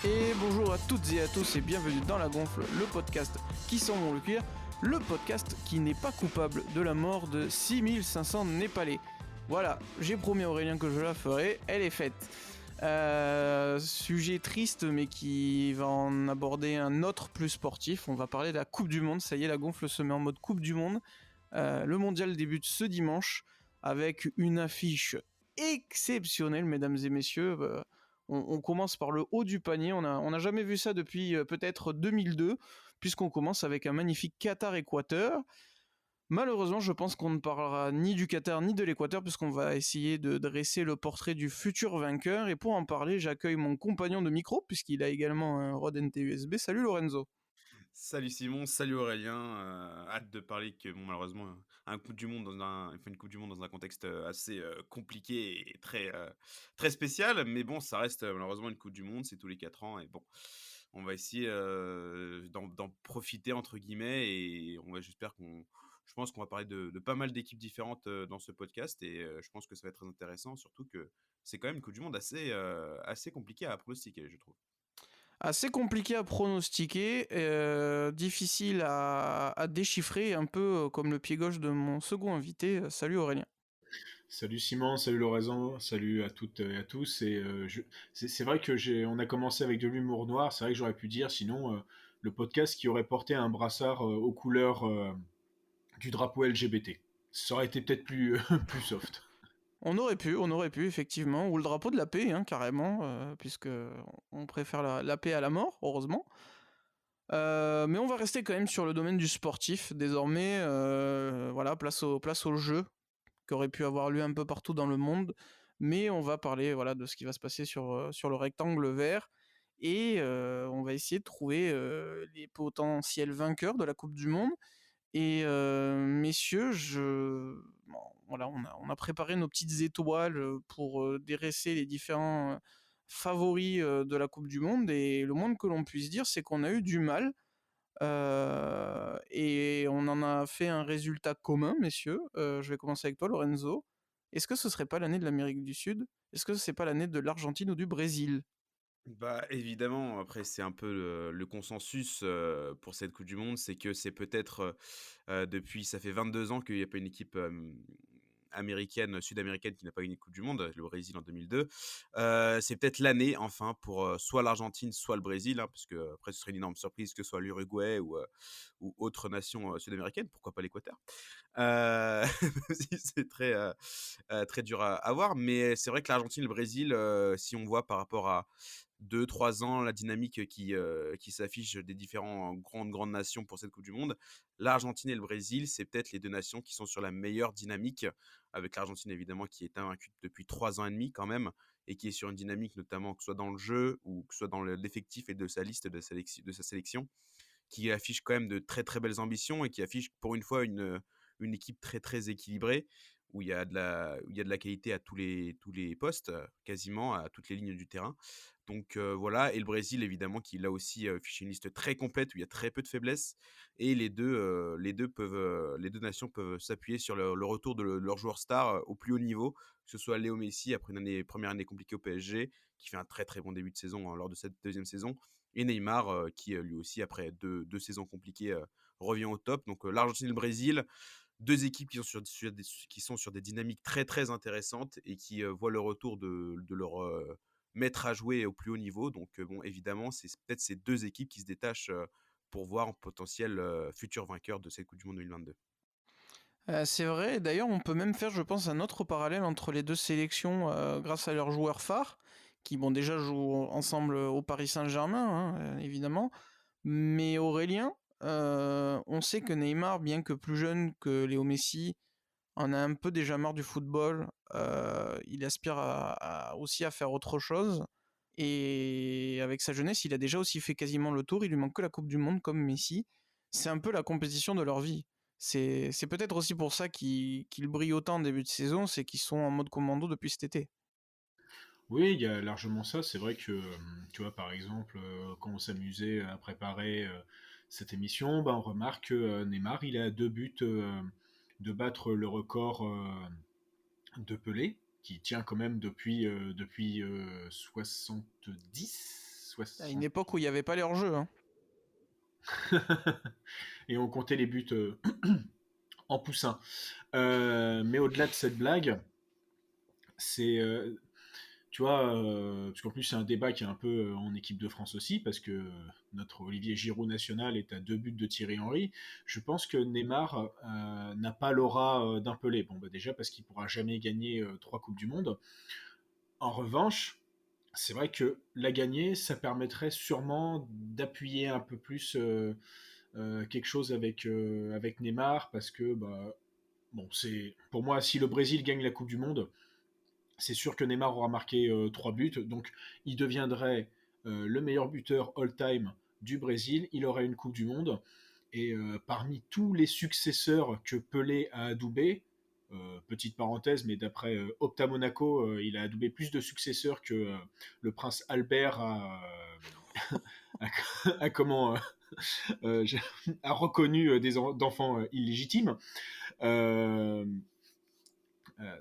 Et bonjour à toutes et à tous et bienvenue dans La Gonfle, le podcast qui sent bon le cuir, le podcast qui n'est pas coupable de la mort de 6500 Népalais. Voilà, j'ai promis à Aurélien que je la ferai, elle est faite. Sujet triste mais qui va en aborder un autre plus sportif, on va parler de la Coupe du Monde, ça y est, La Gonfle se met en mode Coupe du Monde. Le mondial débute ce dimanche avec une affiche exceptionnelle, mesdames et messieurs. On commence par le haut du panier, on n'a jamais vu ça depuis peut-être 2002, puisqu'on commence avec un magnifique Qatar-Équateur. Malheureusement, je pense qu'on ne parlera ni du Qatar ni de l'Équateur, puisqu'on va essayer de dresser le portrait du futur vainqueur. Et pour en parler, j'accueille mon compagnon de micro, puisqu'il a également un Rode NT USB. Salut Lorenzo. Salut Simon, salut Aurélien, hâte de parler que malheureusement une Coupe du Monde dans un contexte assez compliqué et très spécial, mais bon, ça reste malheureusement une Coupe du Monde, c'est tous les 4 ans et bon, on va essayer d'en profiter entre guillemets et je pense qu'on va parler de pas mal d'équipes différentes dans ce podcast et je pense que ça va être très intéressant, surtout que c'est quand même une Coupe du Monde assez compliquée à pronostiquer, je trouve. Assez compliqué à pronostiquer, difficile à déchiffrer, un peu comme le pied gauche de mon second invité. Salut Aurélien. Salut Simon, salut Lorenzo, salut à toutes et à tous. C'est vrai que on a commencé avec de l'humour noir. C'est vrai que j'aurais pu dire, sinon, le podcast qui aurait porté un brassard aux couleurs du drapeau LGBT. Ça aurait été peut-être plus plus soft. On aurait pu, effectivement, ou le drapeau de la paix, hein, carrément, puisque on préfère la paix à la mort, heureusement. Mais on va rester quand même sur le domaine du sportif, désormais. Voilà, place au jeu, qui aurait pu avoir lieu un peu partout dans le monde. Mais on va parler voilà, de ce qui va se passer sur le rectangle vert. Et on va essayer de trouver les potentiels vainqueurs de la Coupe du Monde. Et messieurs, bon, voilà, on a préparé nos petites étoiles pour déresser les différents favoris de la Coupe du Monde. Et le moins que l'on puisse dire, c'est qu'on a eu du mal. Et on en a fait un résultat commun, messieurs. Je vais commencer avec toi, Lorenzo. Est-ce que ce serait pas l'année de l'Amérique du Sud? Est-ce que c'est pas l'année de l'Argentine ou du Brésil? Bah, évidemment, après c'est un peu le consensus, pour cette coupe du monde, c'est que c'est peut-être, depuis ça fait 22 ans qu'il n'y a pas une équipe, sud-américaine qui n'a pas gagné de coupe du monde, le Brésil en 2002. C'est peut-être l'année enfin pour, soit l'Argentine, soit le Brésil, hein, parce qu'après ce serait une énorme surprise que ce soit l'Uruguay ou autre nation, sud-américaine, pourquoi pas l'Équateur? Heu, si c'est très dur à voir, mais c'est vrai que l'Argentine et le Brésil, si on voit par rapport à 2-3 ans, la dynamique qui s'affiche des différents grandes nations pour cette coupe du monde. L'Argentine et le Brésil, c'est peut-être les 2 nations qui sont sur la meilleure dynamique, avec l'Argentine évidemment qui est invaincue depuis 3 ans et demi quand même et qui est sur une dynamique notamment que ce soit dans le jeu ou que ce soit dans l'effectif et de sa liste de sa sélection, qui affiche quand même de très belles ambitions et qui affiche pour une fois une équipe très équilibrée où il y a de la qualité à tous les postes, quasiment à toutes les lignes du terrain. Donc voilà, et le Brésil évidemment qui là aussi affiche une liste très complète où il y a très peu de faiblesses et les deux nations peuvent s'appuyer sur le retour de leur joueur star au plus haut niveau, que ce soit Léo Messi après première année compliquée au PSG, qui fait un très bon début de saison lors de cette deuxième saison, et Neymar qui lui aussi après deux saisons compliquées revient au top. Donc l'Argentine et le Brésil, deux équipes qui sont sur des dynamiques très intéressantes et qui voient le retour de leur maître à jouer au plus haut niveau. Donc bon, évidemment, c'est peut-être ces deux équipes qui se détachent pour voir en potentiel futur vainqueur de cette Coupe du Monde 2022. C'est vrai, d'ailleurs on peut même faire je pense un autre parallèle entre les deux sélections grâce à leurs joueurs phares, qui bon déjà jouent ensemble au Paris Saint-Germain, hein, évidemment, mais Aurélien, on sait que Neymar, bien que plus jeune que Léo Messi, en a un peu déjà marre du football, il aspire aussi à faire autre chose, et avec sa jeunesse il a déjà aussi fait quasiment le tour, il lui manque que la Coupe du Monde comme Messi, c'est un peu la compétition de leur vie. C'est peut-être aussi pour ça qu'ils brillent autant en début de saison, c'est qu'ils sont en mode commando depuis cet été. Oui, il y a largement ça. C'est vrai que, tu vois, par exemple, quand on s'amusait à préparer cette émission, ben, on remarque que Neymar, il a 2 buts de battre le record de Pelé, qui tient quand même depuis 70, À une époque où il n'y avait pas les hors-jeux. Hein. Et on comptait les buts en poussin. Mais au-delà de cette blague, c'est, tu vois, parce qu'en plus c'est un débat qui est un peu en équipe de France aussi, parce que notre Olivier Giroud national est à 2 buts de Thierry Henry. Je pense que Neymar n'a pas l'aura d'un Pelé. Bon, bah déjà parce qu'il pourra jamais gagner 3 Coupes du Monde. En revanche, c'est vrai que la gagner, ça permettrait sûrement d'appuyer un peu plus quelque chose avec Neymar, parce que bah, bon, c'est pour moi, si le Brésil gagne la Coupe du Monde, c'est sûr que Neymar aura marqué 3 buts, donc il deviendrait le meilleur buteur all-time du Brésil, il aurait une Coupe du Monde, et parmi tous les successeurs que Pelé a adoubé, petite parenthèse, mais d'après Opta Monaco, il a adoubé plus de successeurs que le prince Albert a, a comment a reconnu d'enfants illégitimes. Euh,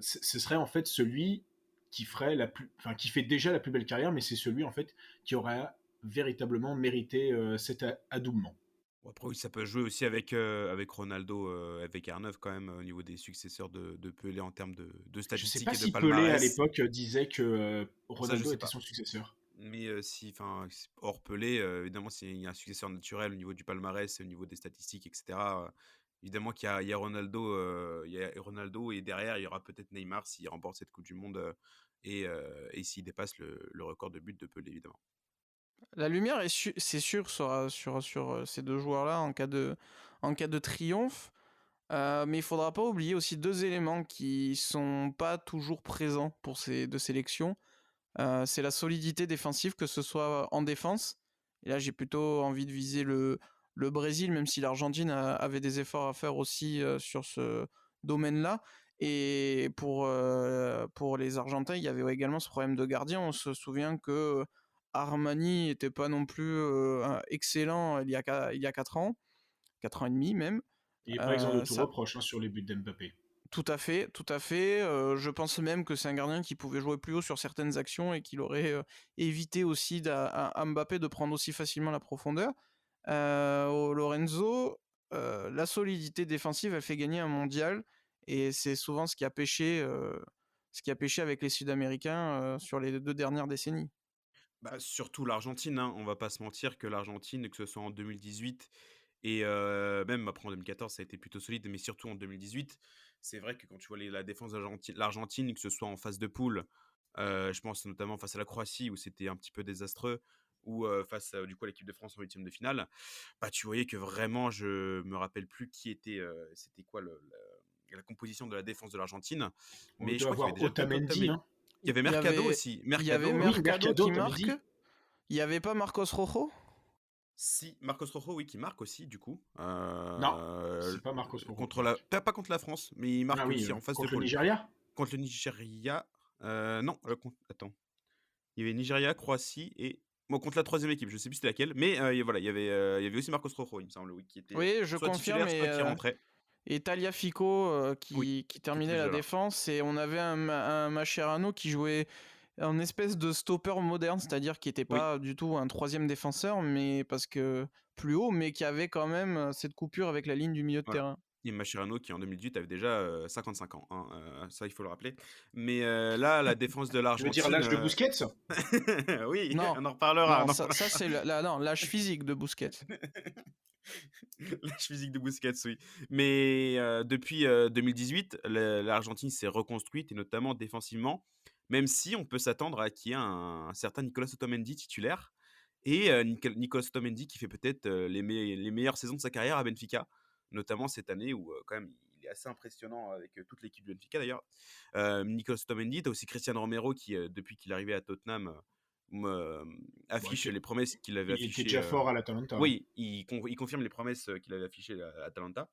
Ce serait en fait celui qui ferait enfin qui fait déjà la plus belle carrière, mais c'est celui en fait qui aurait véritablement mérité cet adoubement. Après, oui, ça peut jouer aussi avec Ronaldo, avec R9 quand même, au niveau des successeurs de Pelé en termes de Je sais statistiques pas et de si Pelé à palmarès. l'époque disait que Ça, je Ronaldo sais était pas. son successeur. Mais si, enfin, hors Pelé, évidemment, s'il y a un successeur naturel au niveau du palmarès, au niveau des statistiques, etc. Évidemment qu'il y a Ronaldo, il y a Ronaldo et derrière, il y aura peut-être Neymar s'il remporte cette Coupe du Monde et s'il dépasse le record de buts de Pelé, évidemment. La lumière c'est sûr sur ces deux joueurs-là en cas de triomphe. Mais il faudra pas oublier aussi deux éléments qui sont pas toujours présents pour ces deux sélections. C'est la solidité défensive, que ce soit en défense. Et là, j'ai plutôt envie de viser le Brésil, même si l'Argentine avait des efforts à faire aussi sur ce domaine-là. Et pour les Argentins, il y avait également ce problème de gardien. On se souvient que Armani n'était pas non plus excellent il y a 4 ans et demi même. Il n'est pas exempt de tout Ça, reproche hein, sur les buts d'Mbappé. tout à fait, tout à fait. Je pense même que c'est un gardien qui pouvait jouer plus haut sur certaines actions et qu'il aurait évité aussi à Mbappé de prendre aussi facilement la profondeur. Au Lorenzo, la solidité défensive, elle fait gagner un mondial et c'est souvent ce qui a pêché avec les Sud-Américains sur les 2 dernières décennies. Bah, surtout l'Argentine, hein, on va pas se mentir que l'Argentine, que ce soit en 2018 et même après en 2014, ça a été plutôt solide, mais surtout en 2018, c'est vrai que quand tu vois la défense de l'Argentine, que ce soit en phase de poule, je pense notamment face à la Croatie où c'était un petit peu désastreux, ou face du coup à l'équipe de France en huitième de finale, bah tu voyais que vraiment, je me rappelle plus qui était, c'était quoi la composition de la défense de l'Argentine, On mais je doit crois qu'il y avait avoir déjà peut-être Otamendi. Hein. il y avait Il y Mercado avait, aussi, il y avait Oui, Mercado Mercado, qui marque. Otamendi. Il n'y avait pas Marcos Rojo. Si, Marcos Rojo, oui, qui marque aussi, du coup. Non, c'est pas Marcos Rojo qui marque. Pas contre la France, mais il Ah marque oui, aussi en phase de contre le poule. Nigeria. Contre le Nigeria. Non, attends. Il y avait Nigeria, Croatie et. Bon, contre la troisième équipe, je sais plus c'était laquelle, mais voilà, il y avait aussi Marcos Rojo, il me semble, oui, qui était Oui, je soit confirme. titulaire, soit qui rentrait. Et Tagliafico Oui, qui qui était terminait la déjà là. défense. Et on avait un Mascherano qui jouait en espèce de stopper moderne, c'est-à-dire qui n'était Oui, pas du tout un troisième défenseur, mais parce que plus haut, mais qui avait quand même cette coupure avec la ligne du milieu de voilà. terrain. Et Mascherano qui en 2018 avait déjà 55 ans, hein, ça il faut le rappeler. Mais là, la défense de Tu veux dire l'Argentine, l'âge de Busquets? oui, Non, on en reparlera. non, ça c'est non, l'âge physique de Busquets. L'âge physique de Busquets, oui. Mais depuis 2018, l'Argentine s'est reconstruite, et notamment défensivement, même si on peut s'attendre à qu'il y ait un certain Nicolas Otamendi titulaire, et Nicolas Otamendi qui fait peut-être les meilleures saisons de sa carrière à Benfica, notamment cette année où quand même il est assez impressionnant avec toute l'équipe de Benfica d'ailleurs. Nicolas Otamendi, tu as aussi Cristiano Romero qui, depuis qu'il est arrivé à Tottenham, me- Bon, affiche les promesses qu'il avait il était affichées. déjà fort à l'Atalanta. Hein. Oui, il confirme les promesses qu'il avait affichées à Atalanta.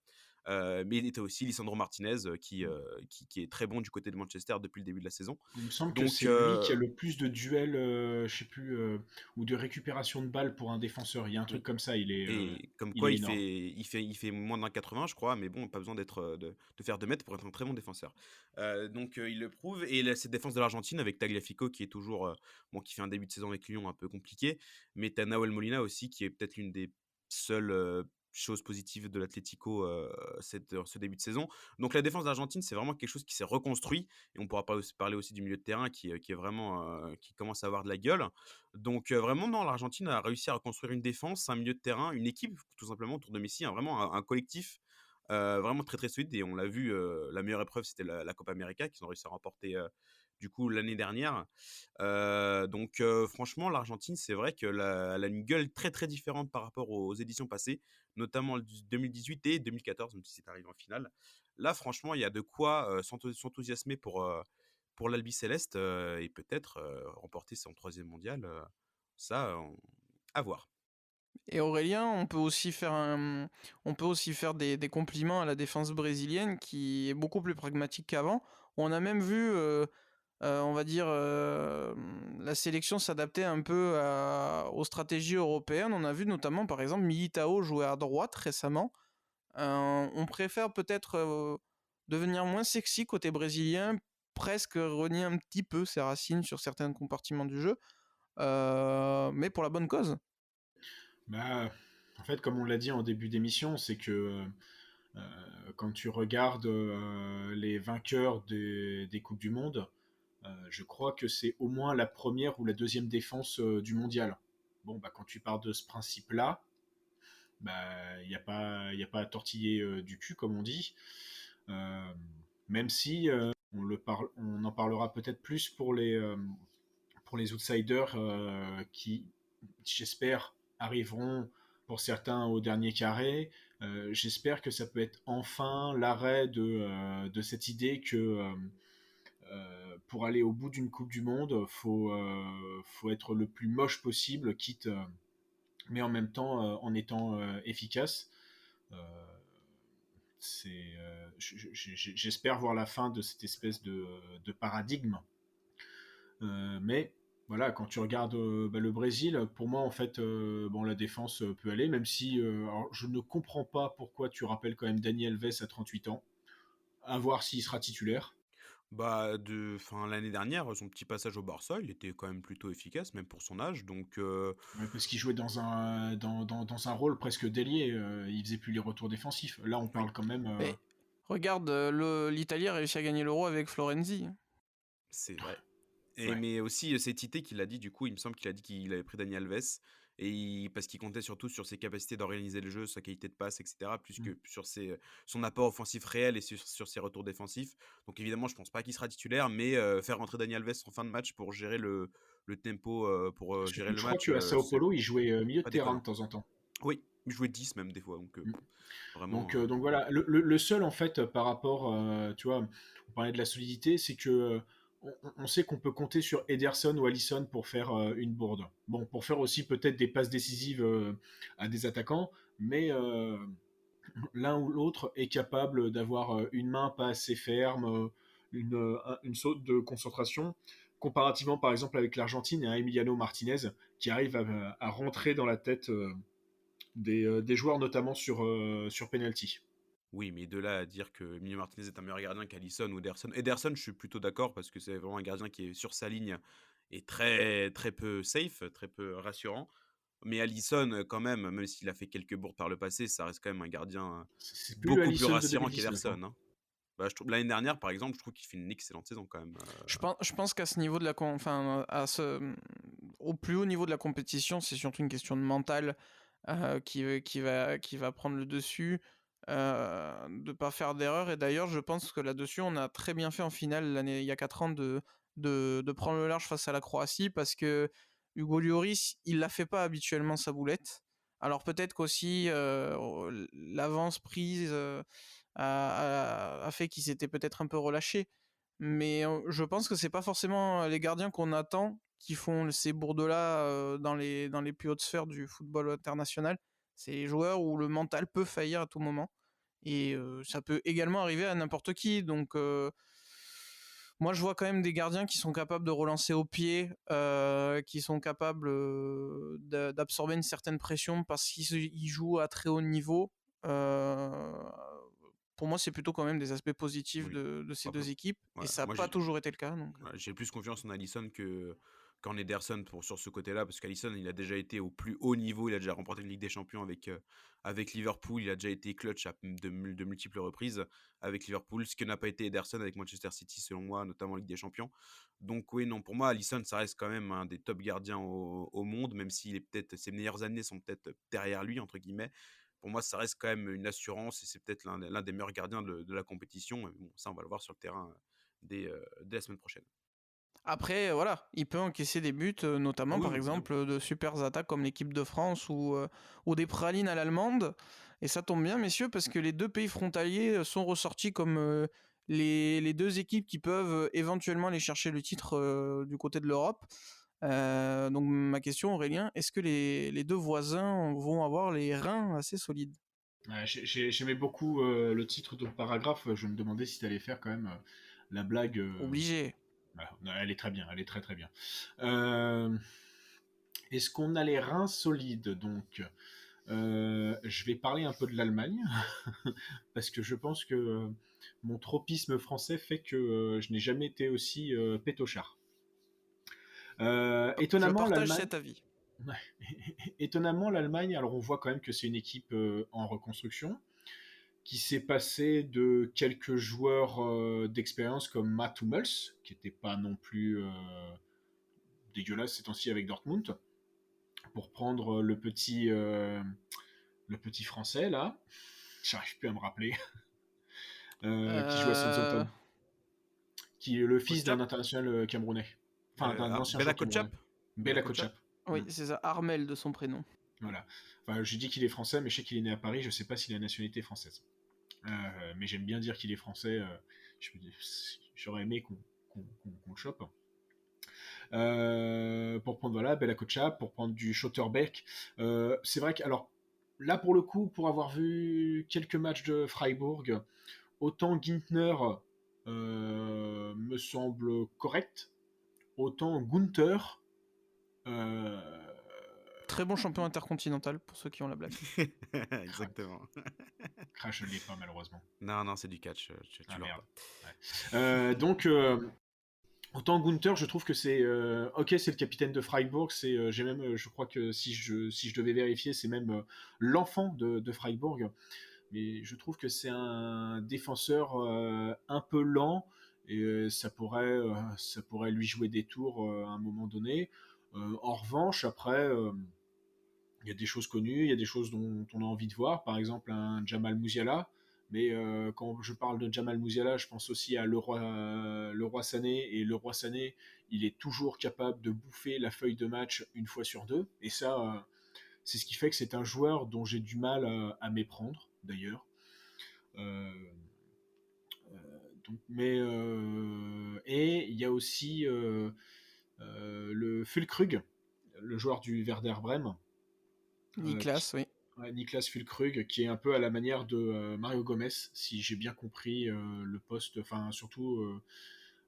Mais il était aussi Lisandro Martinez qui est très bon du côté de Manchester depuis le début de la saison. Il me semble que Donc, c'est lui qui a le plus de duels, je sais plus, ou de récupération de balles pour un défenseur. Il y a un truc oui. comme ça, Et comme il quoi, est énorme. il fait moins d'un 80, je crois, mais bon, pas besoin de faire 2 mètres pour être un très bon défenseur. Donc, il le prouve. Et cette défense de l'Argentine avec Tagliafico qui est toujours, bon, qui fait un début de saison avec Lyon un peu compliqué, mais t'as Nahuel Molina aussi qui est peut-être l'une des seules choses positives de l'Atlético ce début de saison. Donc, la défense d'Argentine, c'est vraiment quelque chose qui s'est reconstruit. Et on pourra parler aussi du milieu de terrain qui est vraiment, qui commence à avoir de la gueule. Donc vraiment, non, l'Argentine a réussi à reconstruire une défense, un milieu de terrain, une équipe tout simplement autour de Messi, hein, vraiment un collectif vraiment très très solide. Et on l'a vu, la meilleure épreuve, c'était la Copa América qu'ils ont réussi à remporter du coup l'année dernière. Donc franchement, l'Argentine, c'est vrai qu'elle elle a une gueule très très différente par rapport aux éditions passées, notamment 2018 et 2014, même si c'est arrivé en finale. Là, franchement, il y a de quoi s'enthousiasmer pour l'Albi Céleste et peut-être remporter son troisième mondial. Ça, à voir. Et Aurélien, on peut aussi faire des compliments à la défense brésilienne qui est beaucoup plus pragmatique qu'avant. On a même vu, on va dire, la sélection s'adapter un peu aux stratégies européennes. On a vu notamment, par exemple, Militao jouer à droite récemment. On préfère peut-être devenir moins sexy côté brésilien, presque renier un petit peu ses racines sur certains compartiments du jeu, mais pour la bonne cause. Bah, en fait, comme on l'a dit en début d'émission, c'est que quand tu regardes les vainqueurs des Coupes du Monde, je crois que c'est au moins la première ou la deuxième défense du mondial. Bon, bah, quand tu pars de ce principe-là, bah, y a pas à tortiller du cul, comme on dit. Euh, Même si on en parlera peut-être plus pour les outsiders qui, j'espère, arriveront pour certains au dernier carré. J'espère que ça peut être enfin l'arrêt de cette idée que pour aller au bout d'une Coupe du Monde, faut être le plus moche possible, quitte, mais en même temps en étant efficace. Euh, J'espère voir la fin de cette espèce de paradigme. Mais voilà, quand tu regardes bah, le Brésil, pour moi, en fait, bon, la défense peut aller, même si alors, je ne comprends pas pourquoi tu rappelles quand même Dani Alves à 38 ans. À voir s'il sera titulaire. Bah, l'année dernière, son petit passage au Barça, il était quand même plutôt efficace, même pour son âge. Donc, Ouais, parce qu'il jouait dans un rôle presque délié. Il faisait plus les retours défensifs. Là, on oui, parle quand même. Mais regarde, l'Italie a réussi à gagner l'Euro avec Florenzi. c'est vrai. Ouais. Mais aussi, c'est Tite qui l'a dit, du coup, il me semble qu'il a dit qu'il avait pris Dani Alves, parce qu'il comptait surtout sur ses capacités d'organiser le jeu, sa qualité de passe, etc., plus Mm. que sur son apport offensif réel et sur ses retours défensifs. Donc évidemment, je pense pas qu'il sera titulaire, mais faire rentrer Dani Alves en fin de match pour gérer le tempo, pour gérer le Je crois match, qu'à Sao c'est Paulo, il jouait milieu de pas terrain de déconnant. temps en temps. Oui, il jouait 10 même des fois, donc Mm. vraiment... Donc voilà, le seul en fait par rapport, tu vois, on parlait de la solidité, c'est que on sait qu'on peut compter sur Ederson ou Alisson pour faire une bourde. Bon, pour faire aussi peut-être des passes décisives à des attaquants, mais l'un ou l'autre est capable d'avoir une main pas assez ferme, une saute de concentration, comparativement par exemple avec l'Argentine et un Emiliano Martinez qui arrive à rentrer dans la tête des joueurs, notamment sur penalty. Oui, mais de là à dire que Emilio Martinez est un meilleur gardien qu'Alisson ou Ederson. Ederson, je suis plutôt d'accord parce que c'est vraiment un gardien qui est sur sa ligne et très, très peu safe, très peu rassurant. Mais Alisson, quand même s'il a fait quelques bourdes par le passé, ça reste quand même un gardien C'est plus le beaucoup plus Alisson de rassurant 2019. Hein. qu'Ederson, hein. Bah, l'année dernière, par exemple, je trouve qu'il fait une excellente saison quand même. Je pense qu'à ce niveau de enfin, au plus haut niveau de la compétition, c'est surtout une question de mental qui va prendre le dessus, de pas faire d'erreur. Et d'ailleurs, je pense que là-dessus, on a très bien fait en finale il y a 4 ans de prendre le large face à la Croatie parce que Hugo Lloris, il la fait pas habituellement sa boulette. Alors peut-être qu'aussi l'avance prise a fait qu'il s'était peut-être un peu relâché. Mais je pense que c'est pas forcément les gardiens qu'on attend qui font ces bourdes-là dans les plus hautes sphères du football international. C'est les joueurs où le mental peut faillir à tout moment. Et ça peut également arriver à n'importe qui. Donc, moi, je vois quand même des gardiens qui sont capables de relancer au pied, qui sont capables d'absorber une certaine pression parce qu'ils jouent à très haut niveau. Euh, pour moi, c'est plutôt quand même des aspects positifs Oui. de ces Après, deux équipes. Et ouais, ça n'a moi pas toujours été le cas. Donc, ouais, j'ai plus confiance en Alisson qu'en Ederson sur ce côté-là, parce qu'Alisson, il a déjà été au plus haut niveau, il a déjà remporté une Ligue des Champions avec Liverpool, il a déjà été clutch de multiples reprises avec Liverpool, ce que n'a pas été Ederson avec Manchester City, selon moi, notamment en Ligue des Champions. Donc oui, non, pour moi, Alisson, ça reste quand même un des top gardiens au monde, même s'il est peut-être, ses meilleures années sont peut-être derrière lui, entre guillemets. Pour moi, ça reste quand même une assurance et c'est peut-être l'un des meilleurs gardiens de la compétition. Mais bon, ça, on va le voir sur le terrain dès la semaine prochaine. après, voilà, il peut encaisser des buts, Ah notamment oui, par oui, clairement. exemple de super attaques comme l'équipe de France ou des pralines à l'allemande. Et ça tombe bien, messieurs, parce que les deux pays frontaliers sont ressortis comme les deux équipes qui peuvent éventuellement aller chercher le titre du côté de l'Europe. Donc ma question, Aurélien, est-ce que les deux voisins vont avoir les reins assez solides? Ouais, j'aimais beaucoup le titre de paragraphe. Je me demandais si tu allais faire quand même la blague. Obligé. Voilà. Non, elle est très bien, elle est très très bien. Euh, Est-ce qu'on a les reins solides donc je vais parler un peu de l'Allemagne parce que je pense que mon tropisme français fait que je n'ai jamais été aussi pétochard. Je Étonnamment, partage l'Allemagne. cet avis. Ouais. Étonnamment, l'Allemagne, alors on voit quand même que c'est une équipe en reconstruction, qui s'est passée de quelques joueurs d'expérience comme Mats Hummels, qui n'était pas non plus dégueulasse ces temps-ci avec Dortmund, pour prendre le petit français là, j'arrive plus à me rappeler, qui joue à Euh... Southampton, qui est le fils d'un Kochap, international camerounais, enfin d'un ancien Bella joueur camerounais, Kochap, Bella Bella Kochap. Kotchap. Oui, c'est ça, Armel de son prénom. Voilà. Enfin, je dis qu'il est français, mais je sais qu'il est né à Paris. Je sais pas s'il a la nationalité française. Mais j'aime bien dire qu'il est français. J'aurais aimé qu'on le chope. Pour prendre voilà, Bella Kotchap, pour prendre du Schotterbeck. C'est vrai que alors là pour le coup, pour avoir vu quelques matchs de Freiburg, autant Gintner me semble correct, autant Gunther. Euh, Très bon champion intercontinental pour ceux qui ont la blague. Exactement. Crash ne l'est pas malheureusement. Non, non, c'est du catch, tu Ah l'auras merde. pas. Donc autant Gunther, je trouve que c'est ok, c'est le capitaine de Freiburg. C'est j'ai même, je crois que si je devais vérifier, c'est même l'enfant de Freiburg. Mais je trouve que c'est un défenseur un peu lent et ça pourrait lui jouer des tours à un moment donné. En revanche, après, il y a des choses connues, il y a des choses dont on a envie de voir. Par exemple, un Jamal Musiala. Mais quand je parle de Jamal Musiala, je pense aussi à Leroy Sané. Et Leroy Sané, il est toujours capable de bouffer la feuille de match une fois sur deux. Et ça, c'est ce qui fait que c'est un joueur dont j'ai du mal à méprendre, d'ailleurs. Euh, et il y a aussi le Fulkrug, le joueur du Werder Bremen, qui, Niklas, oui. ouais, Niklas Füllkrug, qui est un peu à la manière de Mario Gomez, si j'ai bien compris le poste, enfin surtout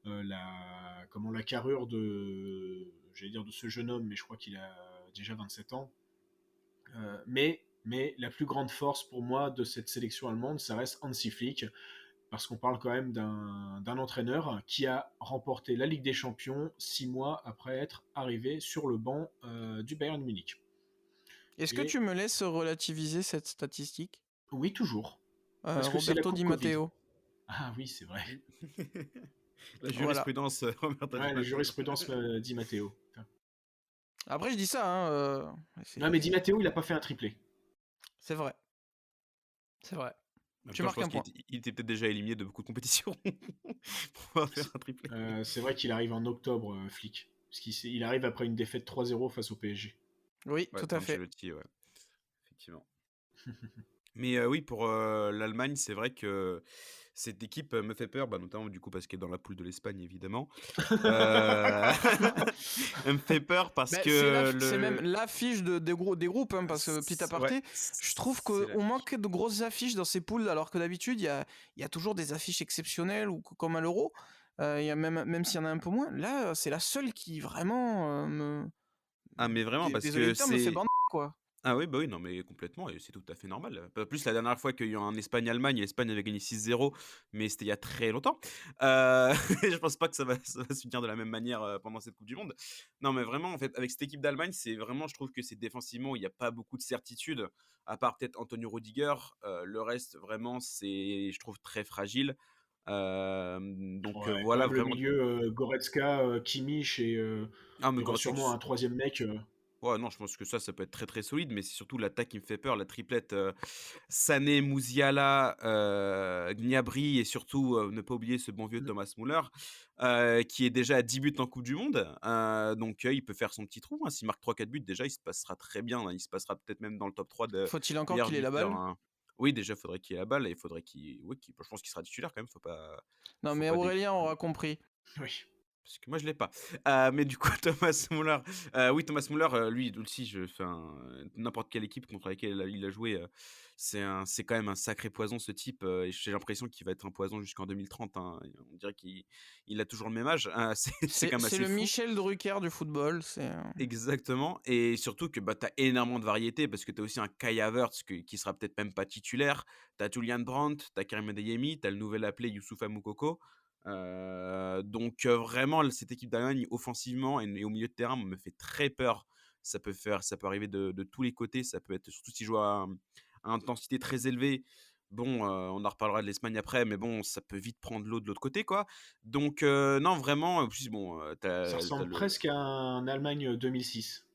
la carrure j'allais dire de ce jeune homme, mais je crois qu'il a déjà 27 ans. Mais la plus grande force pour moi de cette sélection allemande, ça reste Hansi Flick, parce qu'on parle quand même d'un entraîneur qui a remporté la Ligue des Champions 6 mois après être arrivé sur le banc du Bayern Munich. Est-ce que Et tu me laisses relativiser cette statistique? oui, toujours. Parce que c'est la Roberto coupe Di Covid. Matteo. Ah oui, c'est vrai. La Voilà. jurisprudence, Roberto Di Ouais, la Matteo. jurisprudence dit Matteo. Après, je dis ça, hein, Non, mais Di Matteo, il a pas fait un triplé. c'est vrai. C'est vrai. En même Tu temps, je marques pense un qu'il point. était peut-être déjà éliminé de beaucoup de compétitions pour pouvoir faire un triplé. C'est vrai qu'il arrive en octobre, Flick. Parce qu'il arrive après une défaite 3-0 face au PSG. Oui, Ouais, tout de à fait. Ancelotti, ouais. Effectivement. Mais oui, pour l'Allemagne, c'est vrai que cette équipe me fait peur, bah, notamment du coup parce qu'elle est dans la poule de l'Espagne évidemment. Heu, Elle me fait peur parce Ben, c'est que c'est même le l'affiche des groupes, hein, parce que petit ouais, aparté, je trouve c'est qu'on l'affiche. manque de grosses affiches dans ces poules, alors que d'habitude il y a toujours des affiches exceptionnelles ou comme à l'Euro. Il y a même s'il y en a un peu moins, là c'est la seule qui vraiment Ah mais vraiment parce désolé que le terme, me fait c'est bander quoi. ah oui, bah, oui, non, mais complètement et c'est tout à fait normal. Pas plus la dernière fois qu'il y a eu un Espagne-Allemagne, l'Espagne avait gagné 6-0, mais c'était il y a très longtemps. Heu, je pense pas que ça va se finir de la même manière, pendant cette coupe du monde. Non, mais vraiment, en fait, avec cette équipe d'Allemagne, c'est vraiment je trouve que c'est défensivement, il y a pas beaucoup de certitude, à part peut-être Antonio Rudiger. Le reste, vraiment, c'est je trouve très fragile. Donc Ouais, quand voilà, même le vraiment milieu, Goretzka, Kimmich et ah mais il y aura sûrement Goretzka un troisième mec. ouais, non, je pense que ça peut être très, très solide, mais c'est surtout l'attaque qui me fait peur, la triplette, Sané, Musiala, Gnabry et surtout, ne pas oublier ce bon vieux Mmh. Thomas Müller, qui est déjà à 10 buts en coupe du monde. Donc il peut faire son petit trou, hein. S'il marque 3-4 buts, déjà, il se passera très bien, hein. Il se passera peut-être même dans le top 3 de Faut-il encore meilleurs qu'il ait la buteurs, balle? hein. Oui, déjà, il faudrait qu'il ait la balle et il faudrait qu'il oui, je pense qu'il sera titulaire quand même, Non faut mais pas Aurélien aura compris. Oui. parce que moi je l'ai pas. Mais du coup Thomas Muller, oui Thomas Muller, lui aussi je enfin, n'importe quelle équipe contre laquelle il a joué, c'est quand même un sacré poison ce type, et j'ai l'impression qu'il va être un poison jusqu'en 2030, hein. Et on dirait qu'il a toujours le même âge, c'est quand même C'est assez le fou. Michel Drucker du football, c'est Exactement et surtout que, bah, tu as énormément de variétés parce que tu as aussi un Kai Havertz qui sera peut-être même pas titulaire. Tu as Julian Brandt, tu as Karim Adeyemi, tu as le nouvel appelé Youssoupha Moukoko. Donc vraiment cette équipe d'Allemagne offensivement et au milieu de terrain me fait très peur. Ça peut arriver de tous les côtés, ça peut être surtout s'ils jouent à intensité très élevée. Bon, on en reparlera de l'Espagne après, mais bon, ça peut vite prendre l'eau de l'autre côté, quoi. Donc non vraiment, en plus bon, tu Ça as ressemble le presque à un Allemagne 2006.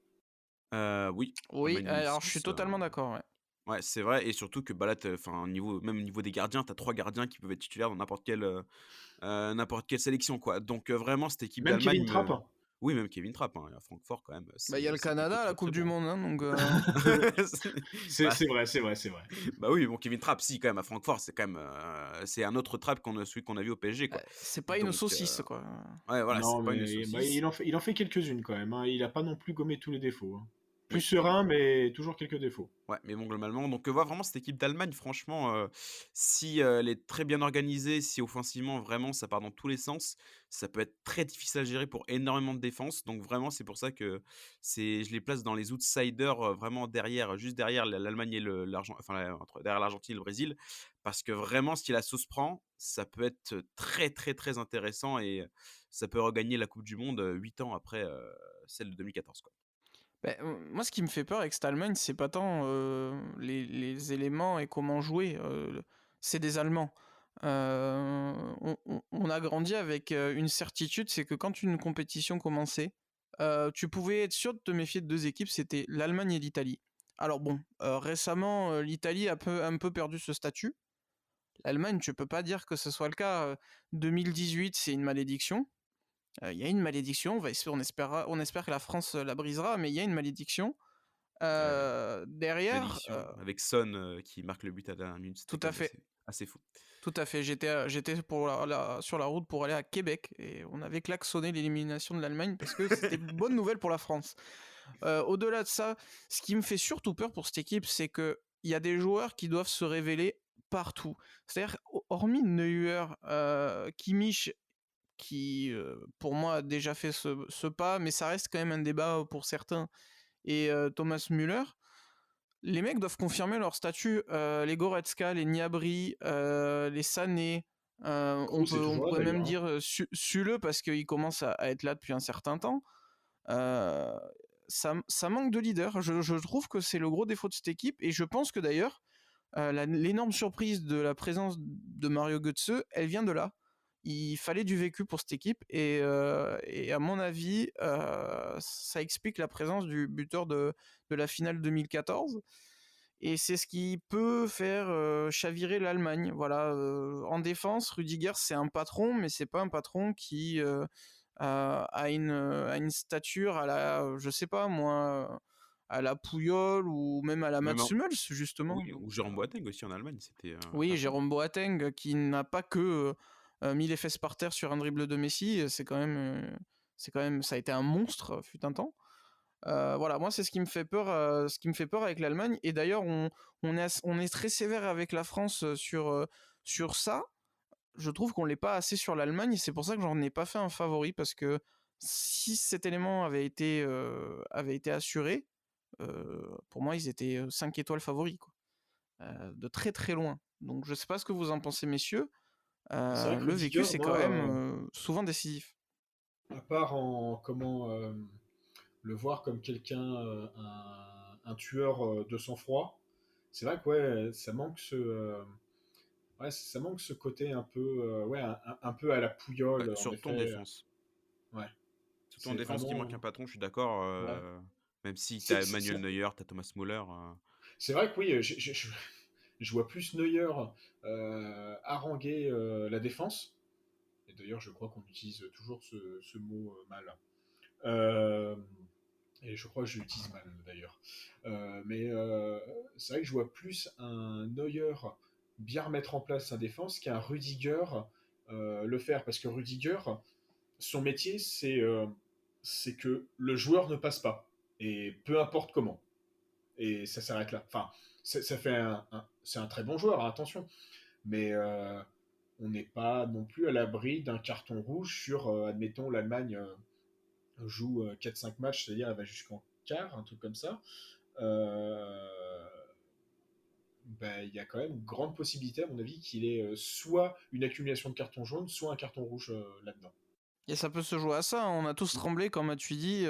Oui, oui, Allemagne alors je suis 2006, totalement d'accord, ouais. ouais, c'est vrai et surtout que, bah, là, enfin, au niveau des gardiens, tu as 3 gardiens qui peuvent être titulaires dans n'importe quelle sélection, quoi. Donc vraiment, cette équipe Même d'Allemagne Kevin Trapp, me hein. oui, même Kevin Trapp, hein, à Francfort quand même, Bah, il y a le c'est plutôt Canada à la très, coupe très du bon. monde, hein, donc C'est C'est bah c'est vrai, c'est vrai, c'est vrai. bah, oui, bon, Kevin Trapp, si, quand même, à Francfort, c'est quand même, c'est un autre Trapp celui qu'on a vu au PSG, quoi. c'est pas une Donc saucisse, quoi. ouais, voilà, Non, c'est pas une mais bah, saucisse. il en fait quelques-unes quand même, hein. Il a pas non plus gommé tous les défauts, hein. Plus Oui. serein, mais toujours quelques défauts. Ouais, mais bon, globalement, donc ouais, vraiment cette équipe d'Allemagne, franchement, si, elle est très bien organisée, si offensivement, vraiment, ça part dans tous les sens, ça peut être très difficile à gérer pour énormément de défense. Donc vraiment, c'est pour ça que je les place dans les outsiders, vraiment derrière, juste derrière l'Allemagne et enfin, derrière l'Argentine et le Brésil. Parce que vraiment, si la sauce prend, ça peut être très, très, très intéressant et ça peut regagner la coupe du monde, 8 ans après, celle de 2014, quoi. Beh, moi, ce qui me fait peur avec cette Allemagne, c'est pas tant les éléments et comment jouer. C'est des Allemands. On a grandi avec une certitude, c'est que quand une compétition commençait, tu pouvais être sûr de te méfier de deux équipes, c'était l'Allemagne et l'Italie. Alors bon, récemment, l'Italie a un peu perdu ce statut. L'Allemagne, tu peux pas dire que ce soit le cas. 2018, c'est une malédiction. Il y a une malédiction. On espère que la France la brisera, mais il y a une malédiction. Ouais. Derrière, Malédiction, avec Son, qui marque le but à la dernière minute, c'était tout quand à même fait, assez fou. tout à fait. J'étais sur la route pour aller à Québec et on avait klaxonné l'élimination de l'Allemagne parce que c'était une bonne nouvelle pour la France. Au-delà de ça, ce qui me fait surtout peur pour cette équipe, c'est que il y a des joueurs qui doivent se révéler partout. C'est-à-dire, hormis Neuer, Kimmich, qui pour moi a déjà fait ce pas, mais ça reste quand même un débat pour certains, et Thomas Müller. Les mecs doivent confirmer leur statut. Les Goretzka, les Gnabry, les Sané. Kroos est On toujours là pourrait même d'ailleurs, hein. dire Sule parce qu'il commence à être là depuis un certain temps. Euh, ça manque de leader. Je trouve que c'est le gros défaut de cette équipe. Et je pense que d'ailleurs, l'énorme surprise de la présence de Mario Götze, elle vient de là. Il fallait du vécu pour cette équipe. Et à mon avis, ça explique la présence du buteur de la finale 2014. Et c'est ce qui peut faire chavirer l'Allemagne. Voilà. En défense, Rudiger, c'est un patron, mais c'est pas un patron qui a une stature à la, je sais pas moi, à la Puyol ou même à la Mats Même en... Hummels, justement. Oui, Donc, ou Jérôme Boateng aussi en Allemagne, c'était oui, pas mal. Jérôme Boateng qui n'a pas que mis les fesses par terre sur un dribble de Messi, c'est quand même, ça a été un monstre, fut un temps. Voilà, moi c'est ce qui me fait peur, ce qui me fait peur avec l'Allemagne. Et d'ailleurs, on est très sévère avec la France sur ça. Je trouve qu'on l'est pas assez sur l'Allemagne, et c'est pour ça que j'en ai pas fait un favori, parce que si cet élément avait été assuré, pour moi ils étaient 5 étoiles favoris, quoi. De très très loin. Donc je sais pas ce que vous en pensez, messieurs. C'est vrai que Le vécu Rudiger, c'est quand moi, même souvent décisif. à part en comment le voir comme quelqu'un, un tueur de sang-froid, c'est vrai que ouais, ça manque ce côté un peu, ouais, un peu à la Ouais, Pouyol, en surtout en effet. défense. Ouais, Surtout en c'est défense, qui manque un vraiment, patron, je suis d'accord. ouais. Même si C'est t'as c'est- Manuel c'est- Neuer, t'as Thomas Müller. c'est vrai que oui, je vois plus Neuer haranguer la défense. Et d'ailleurs, je crois qu'on utilise toujours ce mot mal. Euh, et je crois que je l'utilise mal d'ailleurs. Mais c'est vrai que je vois plus un Neuer bien remettre en place sa défense qu'un Rudiger le faire. Parce que Rudiger, son métier, c'est que le joueur ne passe pas. Et peu importe comment. Et ça s'arrête là. Enfin, ça fait c'est un très bon joueur, hein, attention. Mais on n'est pas non plus à l'abri d'un carton rouge sur, admettons, l'Allemagne joue 4-5 matchs, c'est-à-dire elle va jusqu'en quart, un truc comme ça. Euh, ben, il y a quand même une grande possibilité, à mon avis, qu'il ait soit une accumulation de cartons jaunes, soit un carton rouge là-dedans. Et ça peut se jouer à ça, hein. On a tous tremblé quand Matuidi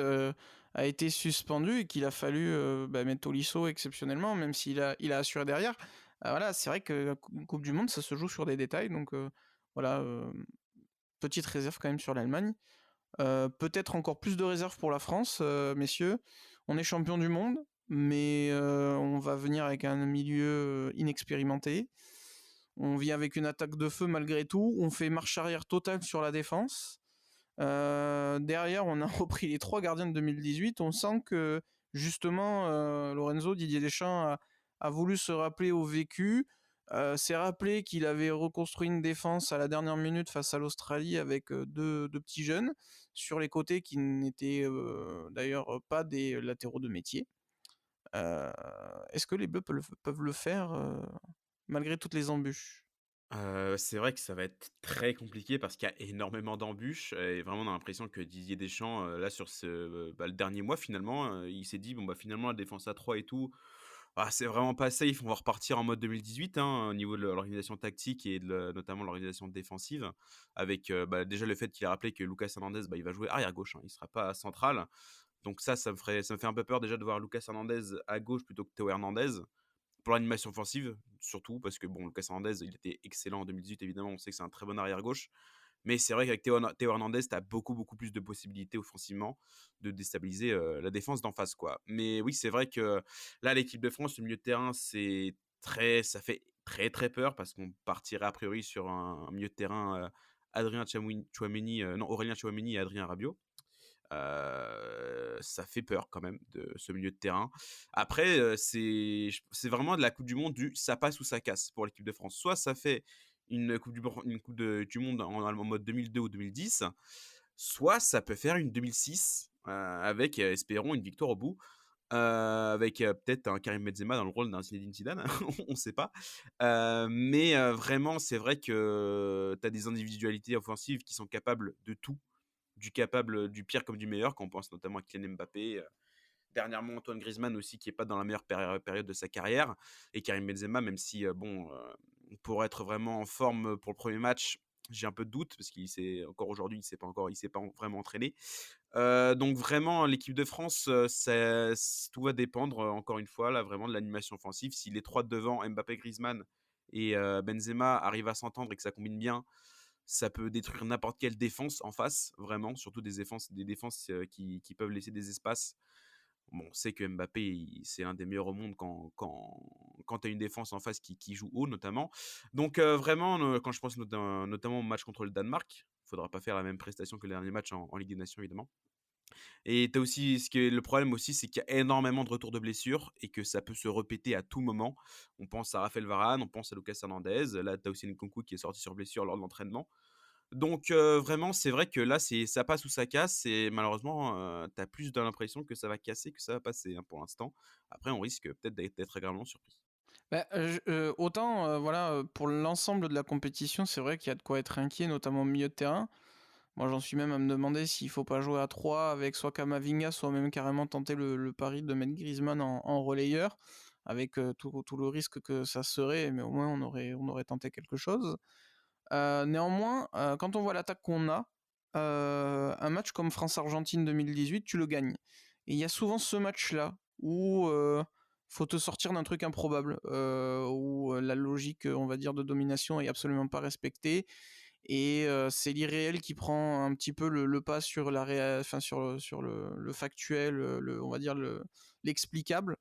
a été suspendu et qu'il a fallu mettre Tolisso exceptionnellement, même il a assuré derrière. Voilà, c'est vrai que la Coupe du Monde, ça se joue sur des détails. Donc voilà, petite réserve quand même sur l'Allemagne. Peut-être encore plus de réserve pour la France, messieurs. On est champion du monde, mais on va venir avec un milieu inexpérimenté. On vient avec une attaque de feu malgré tout. On fait marche arrière totale sur la défense. Derrière, on a repris les 3 gardiens de 2018. On sent que justement, Lorenzo Didier Deschamps a voulu se rappeler au vécu. S'est rappelé qu'il avait reconstruit une défense à la dernière minute face à l'Australie avec deux petits jeunes sur les côtés qui n'étaient d'ailleurs pas des latéraux de métier. Euh, Est-ce que les Bleus peuvent le faire malgré toutes les embûches? C'est vrai que ça va être très compliqué parce qu'il y a énormément d'embûches et vraiment on a l'impression que Didier Deschamps, là sur le dernier mois finalement, il s'est dit: «Bon bah finalement la défense à 3 et tout, ah c'est vraiment pas safe, on va repartir en mode 2018, hein, au niveau de l'organisation tactique et notamment l'organisation défensive». Avec, déjà le fait qu'il a rappelé que Lucas Hernandez, il va jouer arrière gauche, hein, il sera pas central. Donc ça me fait un peu peur déjà de voir Lucas Hernandez à gauche plutôt que Théo Hernandez. Pour l'animation offensive, surtout, parce que bon, Lucas Hernandez, il était excellent en 2018, évidemment, on sait que c'est un très bon arrière-gauche. Mais c'est vrai qu'avec Théo Hernandez, tu as beaucoup, beaucoup plus de possibilités offensivement de déstabiliser la défense d'en face, quoi. Mais oui, c'est vrai que là, l'équipe de France, le milieu de terrain, ça fait très, très peur parce qu'on partirait a priori sur un milieu de terrain Tchouaméni, non, Aurélien Tchouaméni et Adrien Rabiot. Ça fait peur quand même de ce milieu de terrain. Après, c'est vraiment de la coupe du monde du ça passe ou ça casse pour l'équipe de France. Soit ça fait une coupe du monde en mode 2002 ou 2010, soit ça peut faire une 2006 avec, espérons, une victoire au bout. Avec peut-être un Karim Benzema dans le rôle d'un Zinedine Zidane, on ne sait pas. Mais vraiment, c'est vrai que tu as des individualités offensives qui sont capables de tout, du pire comme du meilleur, quand on pense notamment à Kylian Mbappé, dernièrement Antoine Griezmann aussi, qui est pas dans la meilleure période de sa carrière, et Karim Benzema, même si pour être vraiment en forme pour le premier match, j'ai un peu de doute parce qu'il s'est encore aujourd'hui, il s'est pas vraiment entraîné. Donc vraiment l'équipe de France, tout va dépendre encore une fois là vraiment de l'animation offensive. Si les trois de devant, Mbappé, Griezmann et Benzema arrivent à s'entendre et que ça combine bien, ça peut détruire n'importe quelle défense en face, vraiment, surtout des défenses qui peuvent laisser des espaces. Bon, on sait que Mbappé, c'est un des meilleurs au monde quand tu as une défense en face qui joue haut, notamment. Donc, vraiment, quand je pense notamment au match contre le Danemark, il ne faudra pas faire la même prestation que le dernier match en Ligue des Nations, évidemment. Et t'as aussi le problème aussi, c'est qu'il y a énormément de retours de blessures et que ça peut se répéter à tout moment. On pense à Raphaël Varane, on pense à Lucas Hernandez. Là, tu as aussi Nkunku qui est sorti sur blessure lors de l'entraînement. Donc vraiment, c'est vrai que là, ça passe ou ça casse et malheureusement, tu as plus l'impression que ça va casser que ça va passer, hein, pour l'instant. Après, on risque peut-être d'être agréablement surpris. Bah, autant, voilà, pour l'ensemble de la compétition, c'est vrai qu'il y a de quoi être inquiet, notamment au milieu de terrain. Moi, j'en suis même à me demander s'il faut pas jouer à 3 avec soit Kamavinga, soit même carrément tenter le pari de mettre Griezmann en relayeur, avec tout le risque que ça serait, mais au moins on aurait tenté quelque chose. Néanmoins, quand on voit l'attaque qu'on a, un match comme France-Argentine 2018, tu le gagnes. Et il y a souvent ce match-là où faut te sortir d'un truc improbable, où la logique, on va dire, de domination est absolument pas respectée. Et c'est l'irréel qui prend un petit peu le pas sur enfin sur le factuel, on va dire l'explicable.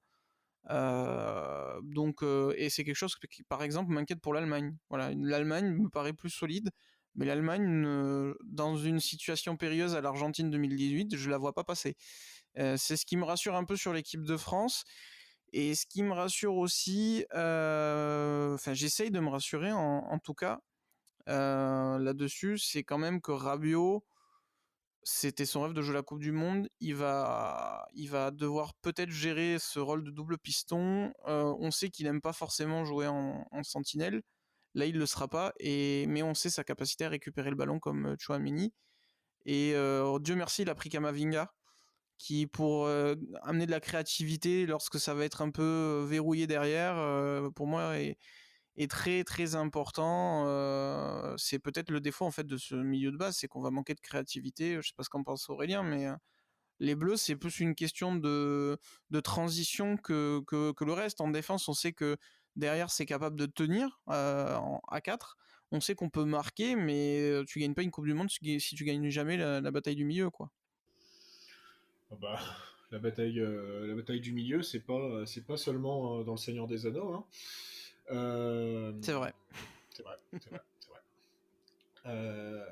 Et c'est quelque chose qui, par exemple, m'inquiète pour l'Allemagne. Voilà, l'Allemagne me paraît plus solide, mais l'Allemagne, dans une situation périlleuse à l'Argentine 2018, je la vois pas passer. C'est ce qui me rassure un peu sur l'équipe de France. Et ce qui me rassure aussi, enfin j'essaye de me rassurer en tout cas là-dessus, c'est quand même que Rabiot, c'était son rêve de jouer la Coupe du Monde. Il va devoir peut-être gérer ce rôle de double piston. On sait qu'il n'aime pas forcément jouer en sentinelle. Là, il le sera pas. Mais on sait sa capacité à récupérer le ballon comme Tchouaméni. Et Dieu merci, il a pris Kamavinga, qui pour amener de la créativité lorsque ça va être un peu verrouillé derrière, pour moi est très très important. C'est peut-être le défaut en fait de ce milieu de base, c'est qu'on va manquer de créativité. Je sais pas ce qu'en pense Aurélien, mais les Bleus, c'est plus une question de transition que le reste. En défense, on sait que derrière, c'est capable de tenir à 4. On sait qu'on peut marquer, mais tu gagnes pas une Coupe du Monde si tu gagnes jamais la bataille du milieu, quoi. Ah bah, la bataille du milieu, c'est pas seulement dans Le Seigneur des Anneaux, hein. Euh, C'est vrai. c'est vrai, c'est vrai, c'est vrai.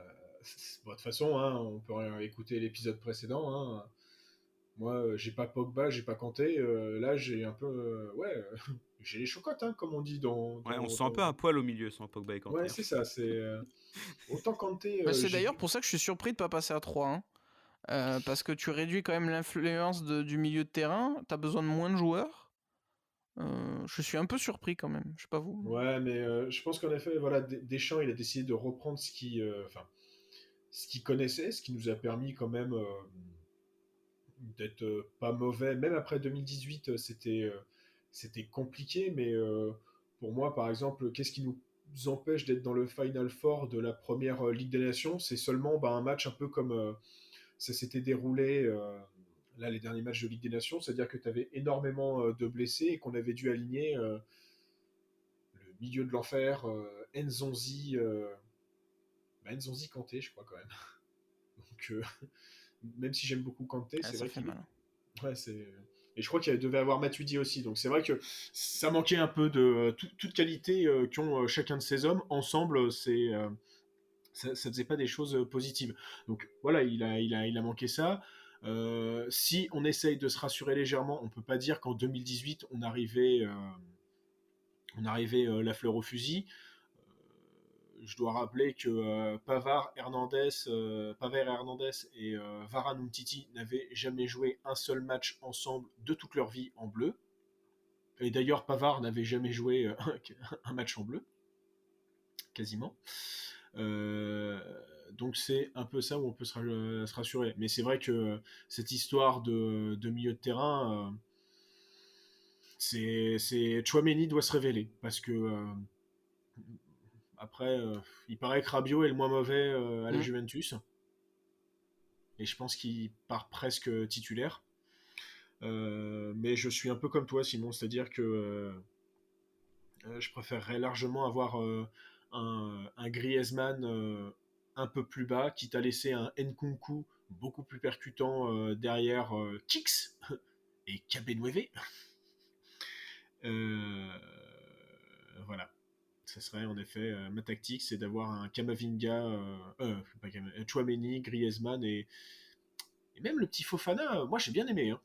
Bon, de toute façon, hein, on peut écouter l'épisode précédent, hein. Moi, j'ai pas Pogba, j'ai pas Kanté. Là, j'ai un peu, ouais, j'ai les chocottes, hein, comme on dit Ouais, on se sent un peu dans... à poil au milieu sans Pogba et Ouais, Kanté, hein. c'est ça. C'est autant Kanté, Bah, c'est j'ai d'ailleurs vu. pour ça que je suis surpris de pas passer à 3, hein. Parce que tu réduis quand même l'influence du milieu de terrain, t'as besoin de moins de joueurs. Je suis un peu surpris quand même, je sais pas vous. Ouais, mais je pense qu'en effet, voilà, Deschamps, il a décidé de reprendre enfin, ce qu'il connaissait, ce qui nous a permis quand même d'être pas mauvais. Même après 2018, c'était compliqué, mais pour moi, par exemple, qu'est-ce qui nous empêche d'être dans le Final Four de la première Ligue des Nations? C'est seulement bah, un match un peu comme ça s'était déroulé là les derniers matchs de Ligue des Nations, c'est-à-dire que tu avais énormément de blessés et qu'on avait dû aligner le milieu de l'enfer, Nzonzi, Nzonzi Kanté, je crois quand même. Donc même si j'aime beaucoup Kanté, Ah, c'est ça vrai fait qu'il est mal. ouais, c'est... Et je crois qu'il devait avoir Matuidi aussi. Donc c'est vrai que ça manquait un peu de toute qualité qu'ont chacun de ces hommes. Ensemble, ça faisait pas des choses positives. Donc voilà, il a manqué ça. Si on essaye de se rassurer légèrement, on peut pas dire qu'en 2018, on arrivait la fleur au fusil. Je dois rappeler que Pavard, Hernandez et Varane Umtiti n'avaient jamais joué un seul match ensemble de toute leur vie en bleu. Et d'ailleurs, Pavard n'avait jamais joué un match en bleu, quasiment. Euh, donc c'est un peu ça où on peut se rassurer. Mais c'est vrai que cette histoire de milieu de terrain, Chouameni doit se révéler parce que après, il paraît que Rabiot est le moins mauvais à la Mm. Juventus. Et je pense qu'il part presque titulaire. Mais je suis un peu comme toi, Simon, c'est-à-dire que je préférerais largement avoir un Griezmann un peu plus bas, quitte à laisser un Nkunku beaucoup plus percutant derrière Kix et Kabenweve. Euh, voilà. Ce serait en effet ma tactique, c'est d'avoir un Kamavinga, pas Chouameni, Griezmann Et même le petit Fofana, moi j'ai bien aimé. Hein.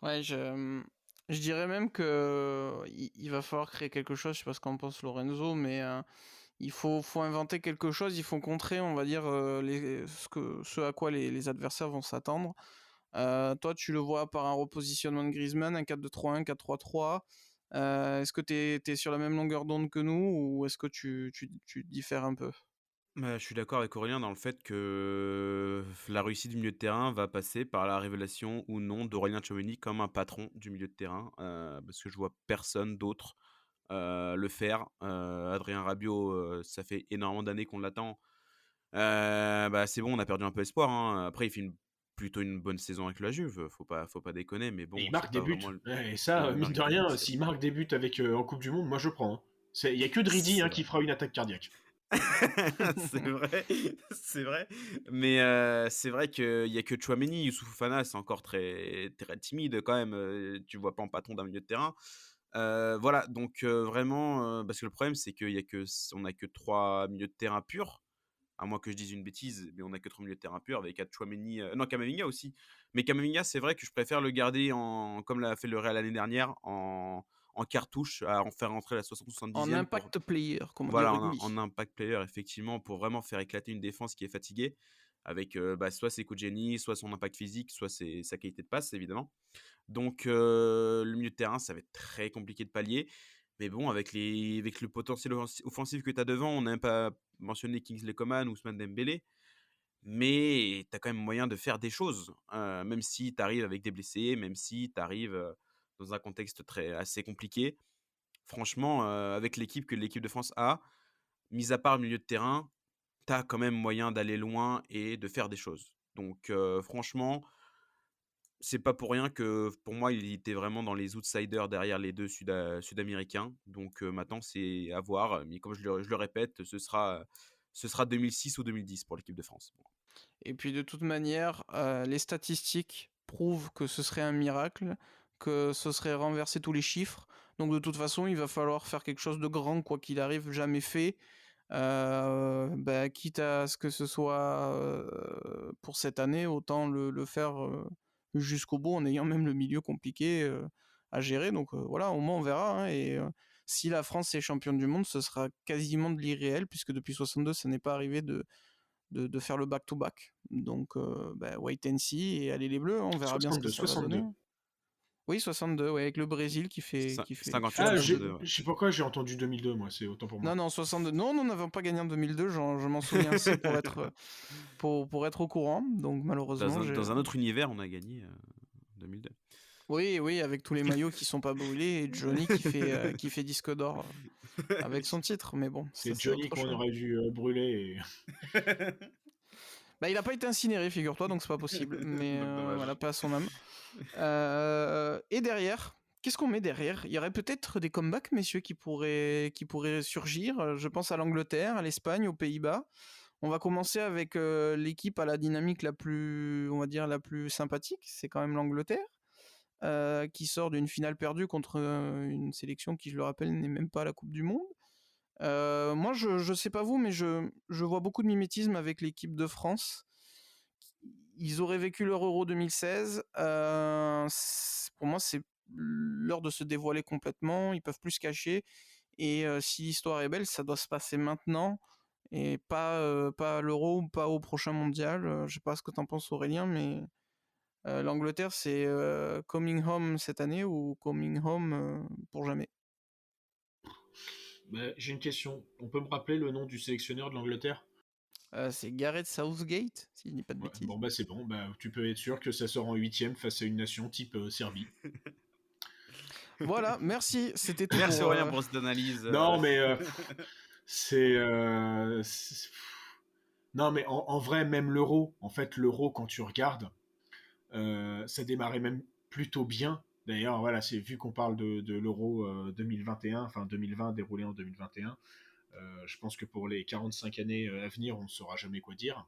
Ouais, je dirais même que il va falloir créer quelque chose, je sais pas ce qu'en pense Lorenzo, mais il faut inventer quelque chose, il faut contrer, on va dire, ce à quoi les adversaires vont s'attendre. Toi, tu le vois par un repositionnement de Griezmann, un 4-2-3-1, 4-3-3. Est-ce que tu es sur la même longueur d'onde que nous ou est-ce que tu diffères un peu? Bah, je suis d'accord avec Aurélien dans le fait que la réussite du milieu de terrain va passer par la révélation ou non d'Aurélien Tchouaméni comme un patron du milieu de terrain, parce que je vois personne d'autre, le faire. Adrien Rabiot, ça fait énormément d'années qu'on l'attend. Bah, c'est bon, on a perdu un peu espoir, hein. Après, il fait plutôt une bonne saison avec la Juve, faut pas déconner, mais Et bon, il c'est marque des pas buts. vraiment Et et ça, il mine marque de des buts, rien, c'est s'il marque des buts avec, en Coupe du Monde, moi je prends. Hein. Il n'y a que Dridi c'est hein, vrai. qui fera une attaque cardiaque. C'est vrai, c'est vrai. Mais c'est vrai qu'il y a que Tchouaméni. Youssouf Fofana, c'est encore très très timide quand même, tu vois pas en patron d'un milieu de terrain. Voilà, donc vraiment, parce que le problème, c'est qu'il y a que on a que 3 milieux de terrain purs, à moins que je dise une bêtise, mais on a que 3 milieux de terrain purs avec Tchouaméni, non, Camavinga aussi. Mais Camavinga, c'est vrai que je préfère le garder comme l'a fait le Real l'année dernière, en cartouche, à en faire rentrer la 60 ou En 70e pour impact player, comme on dit au voilà, rugby. en impact player, effectivement, pour vraiment faire éclater une défense qui est fatiguée avec, bah, soit ses coups de génie, soit son impact physique, soit sa qualité de passe, évidemment. Donc le milieu de terrain, ça va être très compliqué de pallier. Mais bon, avec le potentiel offensif que tu as devant, on n'a même pas mentionné Kingsley Coman ou Ousmane Dembélé, mais tu as quand même moyen de faire des choses, même si tu arrives avec des blessés, même si tu arrives, dans un contexte assez compliqué. Franchement, avec l'équipe de France a, mis à part le milieu de terrain, tu as quand même moyen d'aller loin et de faire des choses. Donc franchement, c'est pas pour rien que pour moi, il était vraiment dans les outsiders derrière les 2 sud-américains. Donc maintenant, c'est à voir, mais comme je le répète, ce sera 2006 ou 2010 pour l'équipe de France. Bon. Et puis de toute manière, les statistiques prouvent que ce serait un miracle, que ce serait renverser tous les chiffres. Donc de toute façon, il va falloir faire quelque chose de grand, quoi qu'il arrive, jamais fait. Bah, quitte à ce que ce soit pour cette année, autant le faire jusqu'au bout en ayant même le milieu compliqué à gérer. Donc voilà, au moins on verra. Hein, et si la France est championne du monde, ce sera quasiment de l'irréel, puisque depuis 62, ça n'est pas arrivé de faire le back-to-back. Donc bah, wait and see et allez les Bleus, hein, on verra bien ce que 62, ça va donner. 62. Oui, 62, ouais, avec le Brésil qui fait 58, Ah, la Coupe 62, du... ouais. je sais pas pourquoi j'ai entendu 2002, moi, c'est autant pour moi. Non, non, 62. Non, nous n'avons pas gagné en 2002, je m'en souviens assez pour être au courant. Donc malheureusement, Dans un autre univers, on a gagné en 2002. Oui, oui, avec tous les maillots qui sont pas brûlés et Johnny qui fait disque d'or avec son titre. Mais bon, ça C'est c'est Johnny autre qu'on chose. aurait dû brûler. Bah, il a pas été incinéré, figure-toi, donc c'est pas possible. Mais Donc voilà, dommage. pas à son âme. Et derrière, qu'est-ce qu'on met derrière? Il y aurait peut-être des comebacks, messieurs, qui pourraient surgir. Je pense à l'Angleterre, à l'Espagne, aux Pays-Bas. On va commencer avec l'équipe à la dynamique la plus, on va dire, la plus sympathique. C'est quand même l'Angleterre, qui sort d'une finale perdue contre une sélection qui, je le rappelle, n'est même pas à la Coupe du Monde. Moi, je sais pas vous, mais je vois beaucoup de mimétisme avec l'équipe de France. Ils auraient vécu leur Euro 2016. Pour moi, c'est l'heure de se dévoiler complètement. Ils peuvent plus se cacher. Et si l'histoire est belle, ça doit se passer maintenant et pas à l'Euro ou pas au prochain mondial. Je sais pas ce que t'en penses, Aurélien, mais l'Angleterre, c'est coming home cette année ou coming home pour jamais. Bah, j'ai une question. On peut me rappeler le nom du sélectionneur de l'Angleterre? C'est Gareth Southgate, si je dis pas de Ouais, bêtises. bon bah c'est bon, bah, tu peux être sûr que ça sort en huitième face à une nation type Serbie. Voilà, merci, c'était tout Merci pour... Aurélien pour cette analyse. Non mais c'est... Non mais en vrai, même l'euro, en fait l'euro quand tu regardes, ça démarrait même plutôt bien. D'ailleurs, voilà, c'est vu qu'on parle de l'euro 2021, enfin 2020 déroulé en 2021, je pense que pour les 45 années à venir, on ne saura jamais quoi dire.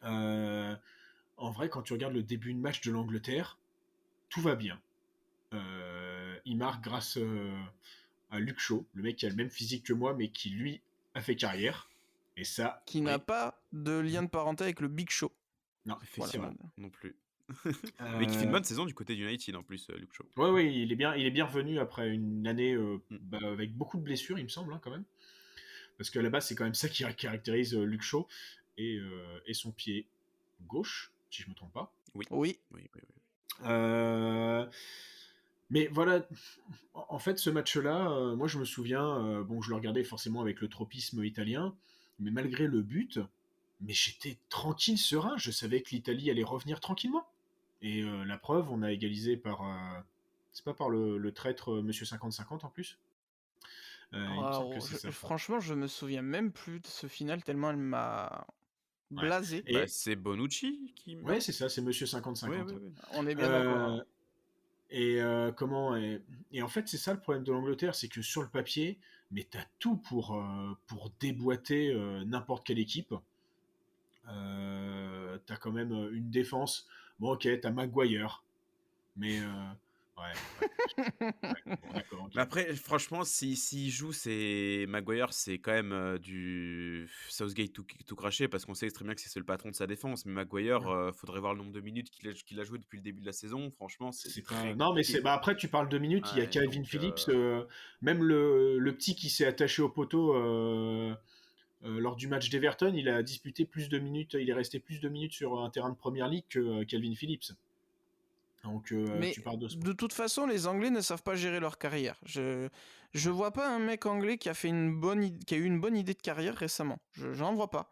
Euh, En vrai, quand tu regardes le début de match de l'Angleterre, tout va bien. Il marque grâce à Luke Shaw, le mec qui a le même physique que moi, mais qui lui a fait carrière. Et ça, qui n'a oui, pas de lien de parenté avec le Big Show. Non, c'est Effectivement, vrai. non plus. Mais qui fait une Euh, bonne saison du côté d'United en plus, Luke Shaw. ouais, ouais, il est bien revenu après une année Mm. avec beaucoup de blessures, il me semble, hein, quand même. Parce qu'à la base, c'est quand même ça qui caractérise Luke Shaw et son pied gauche, si je me trompe pas. Oui. Oui, Oui, oui, oui. Euh, mais voilà, en fait, ce match-là, moi je me souviens, bon, je le regardais forcément avec le tropisme italien, mais malgré le but, mais j'étais tranquille, serein. Je savais que l'Italie allait revenir tranquillement. Et la preuve, on a égalisé par. C'est pas par le traître Monsieur 50-50 en plus. Il me semble que c'est ça. franchement, je me souviens même plus de ce final tellement elle m'a Ouais. blasé. Bah, Et c'est Bonucci qui ouais, marque. c'est ça, c'est Monsieur Oui, 50-50. oui, Ouais. oui. On est bien d'accord, hein. Euh, comment et en fait, c'est ça le problème de l'Angleterre, c'est que sur le papier, mais t'as tout pour déboîter n'importe quelle équipe. T'as quand même une défense. Bon, ok, t'as Maguire, mais ouais, bon, d'accord, Mais ok. après, franchement, s'il joue, c'est Maguire, c'est quand même du Southgate tout craché parce qu'on sait très bien que c'est le patron de sa défense. Mais Maguire, Ouais. faudrait voir le nombre de minutes qu'il a joué depuis le début de la saison. Franchement, c'est C'est pas. très Non, mais c'est. compliqué. Bah après, tu parles 2 minutes. Il y a Ouais, Calvin donc, Phillips, même le petit qui s'est attaché au poteau lors du match d'Everton, il a disputé plus de minutes. Il est resté plus de minutes sur un terrain de première ligue que Calvin Phillips. Donc Mais tu parles de sport. de toute façon, les Anglais ne savent pas gérer leur carrière. Je Ouais. vois pas un mec anglais qui a fait qui a eu une bonne idée de carrière récemment. J'en vois pas.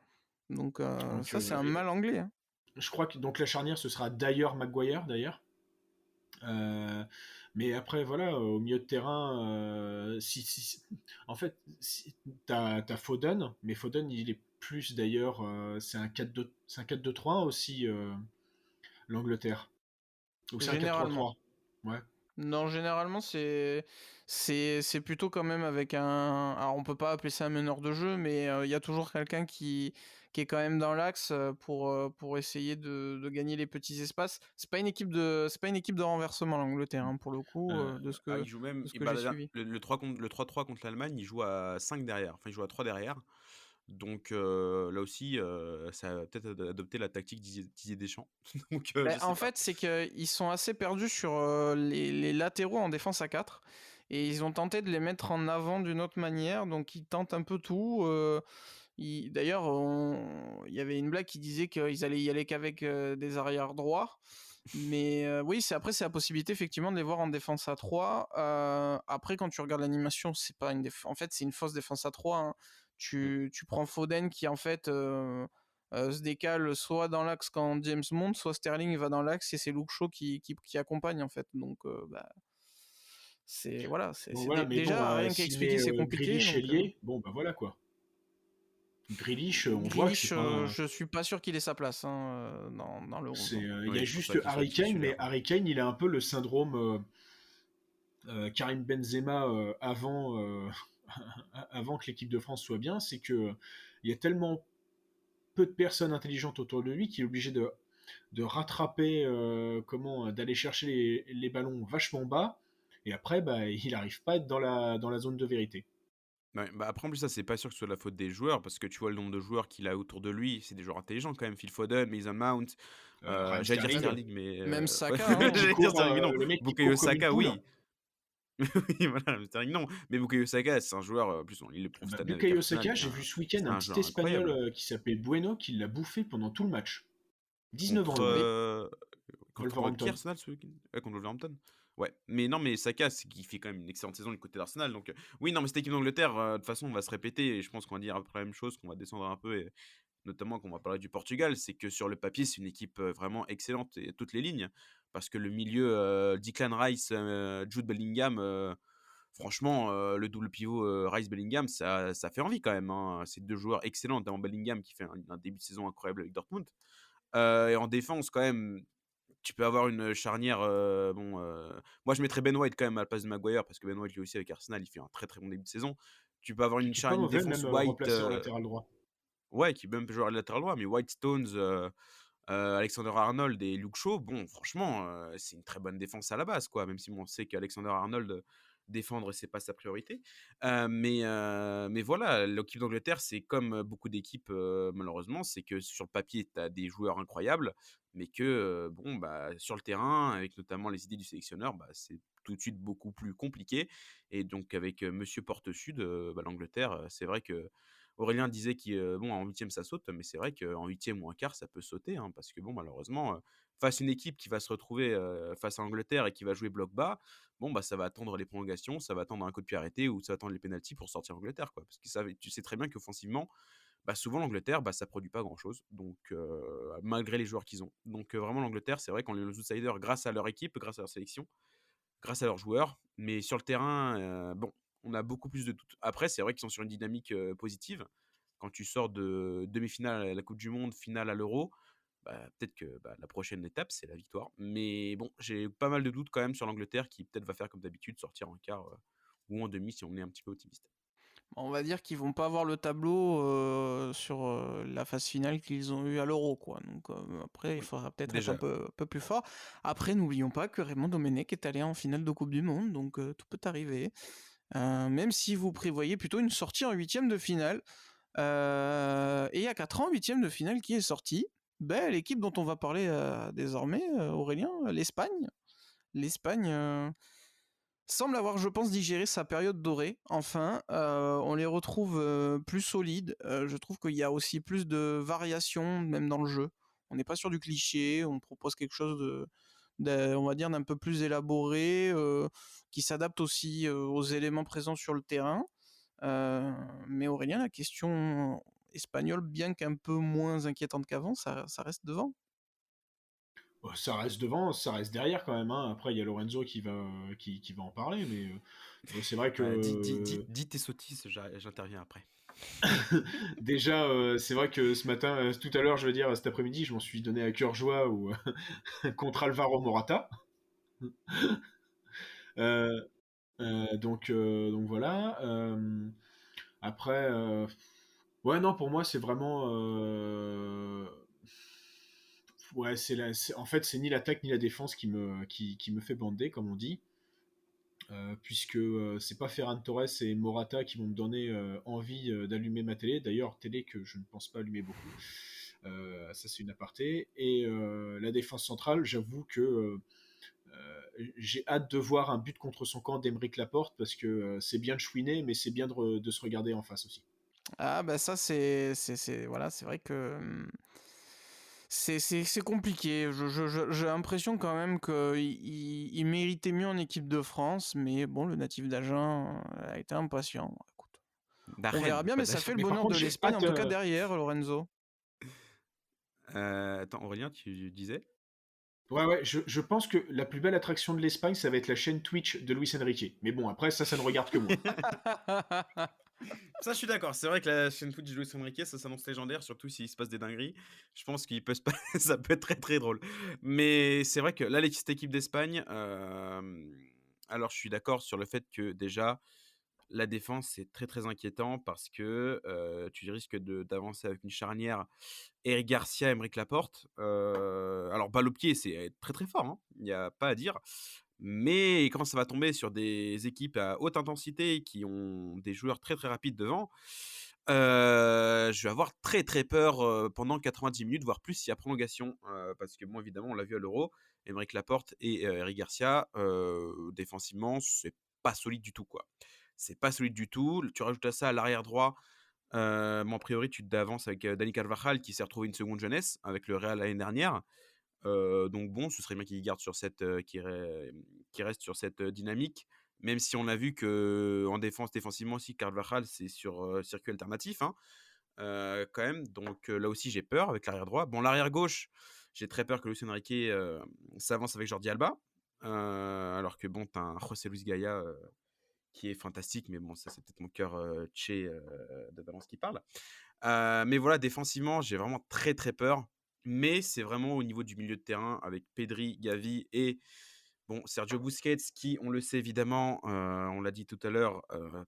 Donc Donc ça, c'est un mal anglais, hein. je crois que donc la charnière ce sera Dyer Maguire d'ailleurs. Euh, mais après, voilà, au milieu de terrain, en fait, t'as Foden, mais Foden, il est plus d'ailleurs, c'est un 4-2-3 aussi, l'Angleterre. Ou c'est un Généralement. 4-3-3. Ouais. Non, généralement, c'est plutôt quand même avec un. Alors, on peut pas appeler ça un meneur de jeu, mais il y a toujours quelqu'un qui est quand même dans l'axe pour essayer de gagner les petits espaces. C'est pas une équipe de renversement, l'Angleterre, hein, pour le coup, Euh, il joue même, de ce que j'ai suivi. le 3-3 contre l'Allemagne, il joue à 5 derrière. Enfin, il joue à 3 derrière. Donc là aussi, ça va peut-être adopter la tactique Didier Deschamps. Donc je Ben, sais en pas. fait, c'est qu'ils sont assez perdus sur les latéraux en défense à 4. Et ils ont tenté de les mettre en avant d'une autre manière. Donc, ils tentent un peu tout. D'ailleurs, il y avait une blague qui disait qu'ils allaient y aller qu'avec des arrières droits. Mais oui, après, c'est la possibilité effectivement de les voir en défense à 3. Après, quand tu regardes l'animation, c'est pas en fait, c'est une fausse défense à 3, hein. Mm. Tu prends Foden qui en fait se décale soit dans l'axe quand James monte, soit Sterling va dans l'axe et c'est Luke Shaw qui accompagne en fait. Donc bah, c'est voilà, bon, voilà, mais bon, déjà rien qu'à s'il expliquer, met c'est compliqué. Grealish Donc ailier, bon, bah voilà quoi. Grealish, on voit que c'est Grealish, pas je suis pas sûr qu'il ait sa place, hein, dans le 11, hein. il y Oui, a je pense juste pas qu'il soit Harry Kane, mais titulaire. Harry Kane, il a un peu le syndrome Karim Benzema avant que l'équipe de France soit bien, c'est que il y a tellement peu de personnes intelligentes autour de lui qu'il est obligé de rattraper, d'aller chercher les ballons vachement bas, et après, bah, il n'arrive pas à être dans la zone de vérité. Ouais, bah après, en plus, ça, c'est pas sûr que ce soit la faute des joueurs, parce que tu vois le nombre de joueurs qu'il a autour de lui, c'est des joueurs intelligents quand même. Phil Foden, Mason Mount, Raheem j'allais dire Sterling, Sterling, mais Même ouais, Saka, le mec qui hein. j'allais dire court, Sterling, mais non. le mec qui Bukayo court comme une Saka, poule. oui. Oui, voilà, Sterling, non. Mais Bukayo Saka, c'est un joueur, en plus, il le prouve cette Bah, année avec Bukayo Arsenal, Saka, j'ai vu ce week-end c'est un un petit joueur espagnol incroyable. qui s'appelait Bueno qui l'a bouffé pendant tout le match. 19 ans Contre, le gars. Oui. contre qui Wolverhampton. Arsenal ce week-end? Ouais, contre Wolverhampton. Ouais, mais non, mais Saka, c'est qui fait quand même une excellente saison du côté d'Arsenal. Donc, oui, non, mais cette équipe d'Angleterre, de toute façon, on va se répéter et je pense qu'on va dire à peu près la même chose, qu'on va descendre un peu et notamment qu'on va parler du Portugal. C'est que sur le papier, c'est une équipe vraiment excellente et toutes les lignes. Parce que le milieu, Declan Rice, Jude Bellingham, franchement, le double pivot Rice-Bellingham, ça fait envie quand même, hein. C'est deux joueurs excellents, notamment Bellingham qui fait un début de saison incroyable avec Dortmund. Et en défense, quand même, tu peux avoir une charnière. Moi, je mettrais Ben White quand même à la place de Maguire parce que Ben White, lui aussi, avec Arsenal, il fait un très très bon début de saison. Tu peux avoir Qui une, était pas une mauvais, défense même White, remplaceur latéral droit. ouais, qui peut même jouer à latéral droit, mais White Stones, Alexander Arnold et Luke Shaw, bon, franchement, c'est une très bonne défense à la base, quoi. Même si on sait qu'Alexander Arnold, défendre, c'est pas sa priorité. Mais voilà, l'équipe d'Angleterre, c'est comme beaucoup d'équipes, malheureusement, c'est que sur le papier, tu as des joueurs incroyables, mais que, bon, bah, sur le terrain, avec notamment les idées du sélectionneur, bah, c'est tout de suite beaucoup plus compliqué. Et donc, avec Monsieur Porte-Sud, bah, l'Angleterre, c'est vrai que Aurélien disait bon, en huitième, ça saute, mais c'est vrai qu'en huitième ou en quart, ça peut sauter, hein, parce que bon, malheureusement, face à une équipe qui va se retrouver face à l'Angleterre et qui va jouer bloc bas, bon, bah, ça va attendre les prolongations, ça va attendre un coup de pied arrêté ou ça va attendre les pénaltys pour sortir l'Angleterre, quoi. Parce que tu sais très bien qu'offensivement, bah, souvent l'Angleterre, bah, ça produit pas grand-chose, donc malgré les joueurs qu'ils ont. Donc vraiment l'Angleterre, c'est vrai qu'on est les outsiders grâce à leur équipe, grâce à leur sélection, grâce à leurs joueurs, mais sur le terrain, bon, on a beaucoup plus de doutes. Après, c'est vrai qu'ils sont sur une dynamique positive. Quand tu sors de demi-finale à la Coupe du Monde, finale à l'Euro, bah, peut-être que bah, la prochaine étape, c'est la victoire. Mais bon, j'ai pas mal de doutes quand même sur l'Angleterre qui peut-être va faire comme d'habitude, sortir en quart ou en demi si on est un petit peu optimiste. On va dire qu'ils vont pas avoir le tableau sur la phase finale qu'ils ont eu à l'Euro, quoi. Donc après, il Oui, faudra peut-être être déjà. un peu plus fort. Après, n'oublions pas que Raymond Domenech est allé en finale de Coupe du Monde, donc tout peut arriver. Même si vous prévoyez plutôt une sortie en huitième de finale. Et il y a 4 ans, huitième de finale qui est sortie. Ben, l'équipe dont on va parler désormais, Aurélien, l'Espagne. L'Espagne semble avoir, je pense, digéré sa période dorée. Enfin, on les retrouve plus solides. Je trouve qu'il y a aussi plus de variations, même dans le jeu. On n'est pas sur du cliché, on propose quelque chose on va dire, d'un peu plus élaboré, qui s'adapte aussi aux éléments présents sur le terrain. Mais Aurélien, la question espagnole, bien qu'un peu moins inquiétante qu'avant, ça reste devant. Ça reste devant, ça reste derrière quand même, hein. Après, il y a Lorenzo qui va en parler, mais c'est vrai Bah, que dis tes sottises, j'interviens après. déjà, c'est vrai que ce matin, tout à l'heure, je veux dire, cet après-midi, je m'en suis donné à cœur joie contre Alvaro Morata. Euh, donc voilà. Après, ouais, non, pour moi, c'est vraiment. Ouais, en fait, c'est ni l'attaque ni la défense qui me fait bander, comme on dit. Puisque c'est pas Ferran Torres et Morata qui vont me donner envie d'allumer ma télé. D'ailleurs, télé que je ne pense pas allumer beaucoup. Ça, c'est une aparté. Et la défense centrale, j'avoue que j'ai hâte de voir un but contre son camp d'Emeric Laporte parce que c'est bien de chouiner, mais c'est bien de se regarder en face aussi. Ah bah ça voilà, c'est vrai que c'est compliqué. J'ai l'impression quand même qu'il méritait mieux en équipe de France, mais bon, le natif d'Agen a été impatient. Écoute, on verra D'Arène, bien, pas mais ça fait d'Agen. le Mais par bonheur contre, de j'ai l'Espagne, en hâte. tout cas derrière, Lorenzo. Attends, Aurélien, tu disais? Ouais, ouais, je pense que la plus belle attraction de l'Espagne, ça va être la chaîne Twitch de Luis Enrique. Mais bon, après, ça ne regarde que moi. Ça, je suis d'accord. C'est vrai que la chaîne foot de Luis Enrique, ça s'annonce légendaire, surtout s'il se passe des dingueries. Je pense qu'il peut se ça peut être très très drôle. Mais c'est vrai que là, cette équipe d'Espagne, alors je suis d'accord sur le fait que déjà, la défense, c'est très très inquiétant parce que tu risques d'avancer avec une charnière Eric Garcia, Aymeric Laporte. Alors, balle au pied, c'est très très fort, hein, il n'y a pas à dire. Mais quand ça va tomber sur des équipes à haute intensité qui ont des joueurs très très rapides devant, je vais avoir très très peur pendant 90 minutes, voire plus s'il y a prolongation. Parce que, bon, évidemment, on l'a vu à l'Euro, Aymeric Laporte et Eric Garcia, défensivement, c'est pas solide du tout, quoi. C'est pas solide du tout. Tu rajoutes à ça à l'arrière droit, bon, a priori, tu t'avances avec Dani Carvajal qui s'est retrouvé une seconde jeunesse avec le Real l'année dernière. Donc bon, ce serait bien qu'il garde sur qu'il reste sur cette dynamique, même si on a vu que en défensivement aussi, Carvajal, c'est sur circuit alternatif, hein, quand même. Donc là aussi, j'ai peur avec l'arrière droit. Bon, l'arrière gauche, j'ai très peur que Luis Enrique s'avance avec Jordi Alba, alors que bon, tu as un José Luis Gaya qui est fantastique, mais bon, ça c'est peut-être mon cœur tché de Valence qui parle. Mais voilà, défensivement, j'ai vraiment très très peur. Mais c'est vraiment au niveau du milieu de terrain avec Pedri, Gavi et bon, Sergio Busquets, qui, on le sait évidemment, on l'a dit tout à l'heure,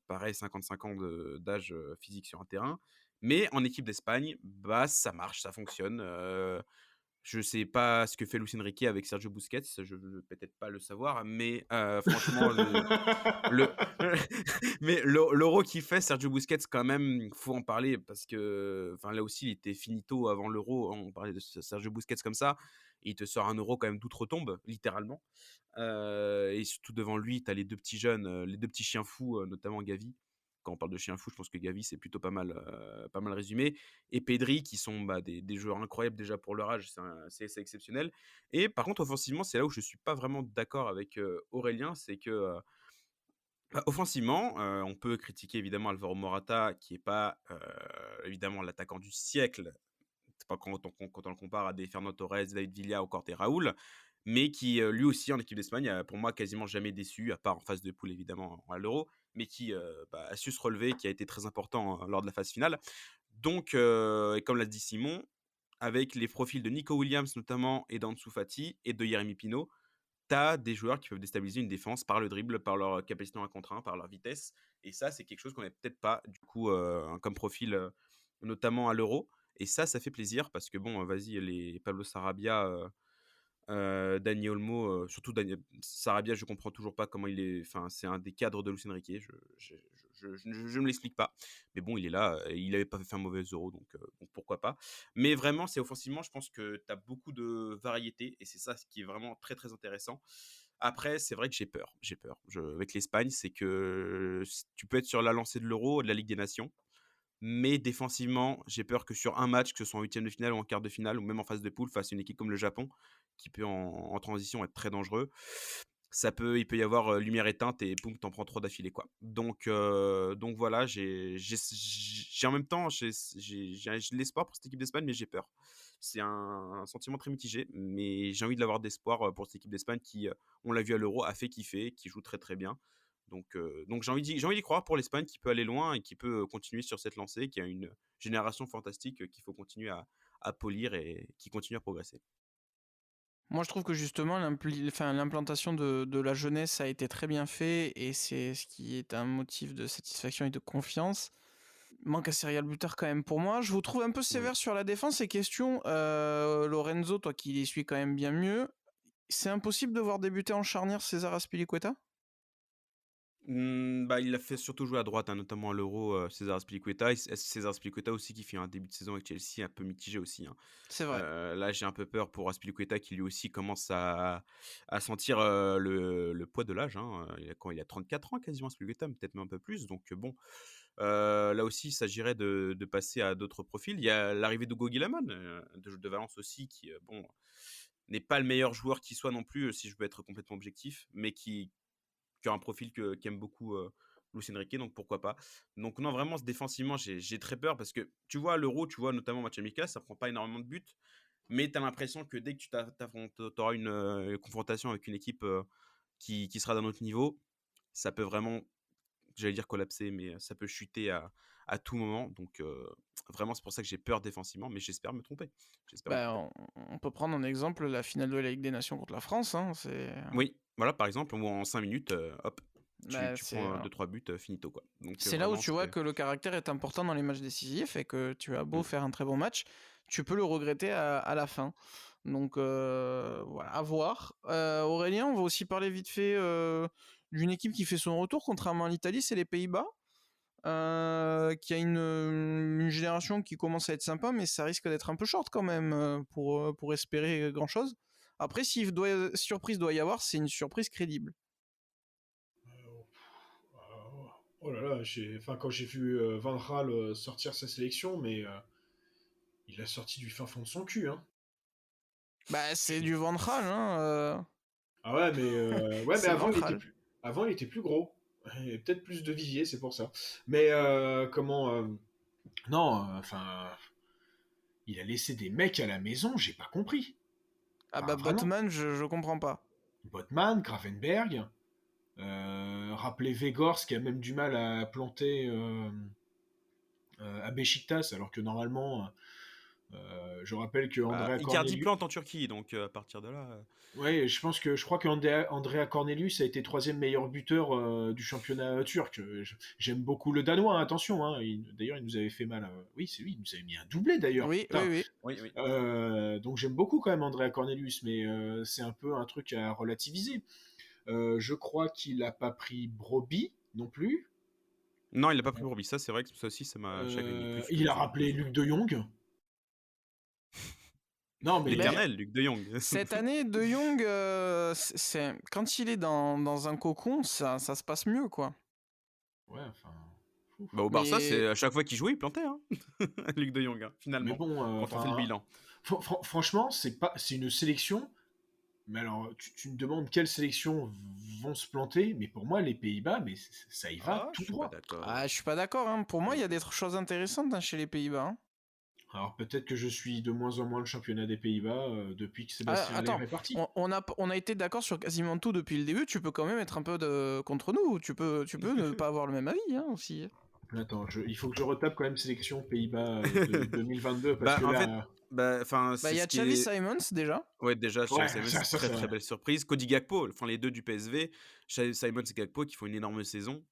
pareil, 55 ans d'âge physique sur un terrain. Mais en équipe d'Espagne, bah, ça marche, ça fonctionne. Je sais pas ce que fait Luis Enrique avec Sergio Busquets, je veux peut-être pas le savoir, mais franchement, le mais l'Euro qu'il fait, Sergio Busquets, quand même, faut en parler parce que, enfin, là aussi, il était finito avant l'Euro. On parlait de Sergio Busquets comme ça. Il te sort un Euro quand même d'outre-tombe, littéralement. Et surtout devant lui, tu as les deux petits jeunes, les deux petits chiens fous, notamment Gavi. Quand on parle de chiens fous, je pense que Gavi, c'est plutôt pas mal résumé. Et Pedri, qui sont des joueurs incroyables déjà pour leur âge, c'est exceptionnel. Et par contre, offensivement, c'est là où je suis pas vraiment d'accord avec Aurélien, c'est que offensivement, on peut critiquer évidemment Alvaro Morata, qui est pas évidemment l'attaquant du siècle. C'est pas quand on le compare à des Fernando Torres, David Villa ou encore des Raoul, mais qui lui aussi en équipe d'Espagne a pour moi quasiment jamais déçu, à part en phase de poule évidemment à l'Euro, mais qui a su se relever, qui a été très important lors de la phase finale. Donc, et comme l'a dit Simon, avec les profils de Nico Williams notamment et d'Ansu Fati et de Yeremy Pino, tu as des joueurs qui peuvent déstabiliser une défense par le dribble, par leur capacité en 1 contre 1, par leur vitesse. Et ça, c'est quelque chose qu'on n'avait peut-être pas, du coup, comme profil, notamment à l'Euro. Et ça fait plaisir parce que, bon, vas-y, les Pablo Sarabia, Dani Olmo, surtout Sarabia, je comprends toujours pas comment il est. Enfin, c'est un des cadres de Luis Enrique. Je ne l'explique pas. Mais bon, il est là. Il n'avait pas fait un mauvais Euro, donc pourquoi pas. Mais vraiment, c'est offensivement, je pense que tu as beaucoup de variété et c'est ça ce qui est vraiment très très intéressant. Après, c'est vrai que j'ai peur. J'ai peur. Avec l'Espagne, c'est que tu peux être sur la lancée de l'Euro, de la Ligue des Nations. Mais défensivement, j'ai peur que sur un match, que ce soit en huitième de finale ou en quart de finale, ou même en phase de poule, face à une équipe comme le Japon, qui peut en transition être très dangereux, il peut y avoir lumière éteinte et boum, t'en prends 3 d'affilée, quoi. Donc voilà, j'ai en même temps, j'ai de l'espoir pour cette équipe d'Espagne, mais j'ai peur. C'est un sentiment très mitigé, mais j'ai envie de l'avoir d'espoir pour cette équipe d'Espagne qui, on l'a vu à l'Euro, a fait kiffer, qui joue très très bien. Donc j'ai envie d'y croire pour l'Espagne qui peut aller loin et qui peut continuer sur cette lancée, qui a une génération fantastique qu'il faut continuer à polir et qui continue à progresser. Moi, je trouve que justement, l'implantation de la jeunesse a été très bien fait et c'est ce qui est un motif de satisfaction et de confiance. Manque un serial buter quand même pour moi. Je vous trouve un peu Oui. sévère sur la défense et question. Lorenzo, toi qui les suis quand même bien mieux, c'est impossible de voir débuter en charnière César Azpilicueta? Il a fait surtout jouer à droite, hein, notamment à l'Euro, César Azpilicueta. César Azpilicueta aussi qui fait un début de saison avec Chelsea un peu mitigé aussi, hein. C'est vrai. Là, j'ai un peu peur pour Azpilicueta qui lui aussi commence à sentir le poids de l'âge, hein. Il a 34 ans quasiment, Azpilicueta, peut-être même un peu plus. Donc bon, là aussi, il s'agirait de passer à d'autres profils. Il y a l'arrivée d'Hugo Guillamon, de Valence aussi, qui bon, n'est pas le meilleur joueur qui soit non plus, si je veux être complètement objectif, mais qui a un profil qu'aime beaucoup Luis Enrique, donc pourquoi pas. Donc non, vraiment, défensivement, j'ai très peur parce que tu vois, à l'Euro, tu vois, notamment match amical, ça prend pas énormément de buts, mais tu as l'impression que dès que tu auras une confrontation avec une équipe qui sera d'un autre niveau, ça peut vraiment, j'allais dire collapser, mais ça peut chuter à tout moment. Donc vraiment, c'est pour ça que j'ai peur défensivement, mais j'espère me tromper. J'espère me tromper. On peut prendre en exemple la finale de la Ligue des Nations contre la France. Hein, Oui, voilà, par exemple, où en 5 minutes, hop, bah, tu prends 2-3 buts, finito, quoi. Donc c'est là où vraiment, tu vois c'était... que le caractère est important dans les matchs décisifs et que tu as beau Mm. faire un très bon match, tu peux le regretter à la fin. Donc voilà, à voir. Aurélien, on va aussi parler vite fait d'une équipe qui fait son retour, contrairement à l'Italie, c'est les Pays-Bas, qui a une génération qui commence à être sympa, mais ça risque d'être un peu short quand même pour espérer grand-chose. Après, si surprise doit y avoir, c'est une surprise crédible. Oh là là, quand j'ai vu Van Gaal sortir sa sélection, mais il l'a sorti du fin fond de son cul, hein. Bah, c'est J'ai- du ventral, hein. Ah ouais, mais C'est ventral. avant il était plus gros. Et peut-être plus de vivier, c'est pour ça. Mais non, enfin, il a laissé des mecs à la maison, j'ai pas compris. Ah Enfin, bah vraiment. Botman, je comprends pas. Botman, Gravenberg, rappelez Vegors qui a même du mal à planter à Besiktas, alors que normalement Je rappelle que Bah, Andrea Icardi Cornelius. plante en Turquie, donc à partir de là. Ouais, je crois que Andrea Cornelius a été troisième meilleur buteur du championnat turc. J'aime beaucoup le Danois, hein, attention. Hein, d'ailleurs, il nous avait fait mal. Oui, c'est lui, il nous avait mis un doublé d'ailleurs. Oui, oui, Putain. oui. Oui, oui. Donc j'aime beaucoup quand même Andrea Cornelius, mais c'est un peu un truc à relativiser. Je crois qu'il n'a pas pris Broby non plus. Non, il a pas pris Broby. Ça, c'est vrai que ça aussi, ça m'a chagriné plus Il a qu'autre chose. rappelé Luc de Jong. Non, mais L'éternel, Luc de Jong. Cette année, De Jong, quand il est dans un cocon, ça se passe mieux, quoi. Ouais, enfin. Bah, au Barça, Mais c'est à chaque fois qu'il jouait, il plantait, hein. Luc de Jong, hein, Mais finalement, bon, quand on fait le bilan. franchement, c'est une sélection. Mais alors, tu me demandes quelles sélections vont se planter, mais pour moi, les Pays-Bas, mais ça y va Ah, tout je suis pas droit. d'accord. je suis pas d'accord. Hein. Pour moi, il y a des choses intéressantes, hein, chez les Pays-Bas. Hein. Alors peut-être que je suis de moins en moins le championnat des Pays-Bas depuis que Sébastien Haller Attends, est parti. on a été d'accord sur quasiment tout depuis le début. Tu peux quand même être un peu contre nous. Tu peux ne pas avoir le même avis, hein, aussi. Attends, il faut que je retape quand même sélection Pays-Bas de 2022 parce Bah, que en fait, là, enfin, Il c'est y ce a qui Xavi est. Simons déjà. Ouais, déjà, Xavi ouais, Simons, ça, c'est très ça. très belle surprise. Cody Gakpo, enfin les deux du PSV, Xavi Simons et Gakpo qui font une énorme saison.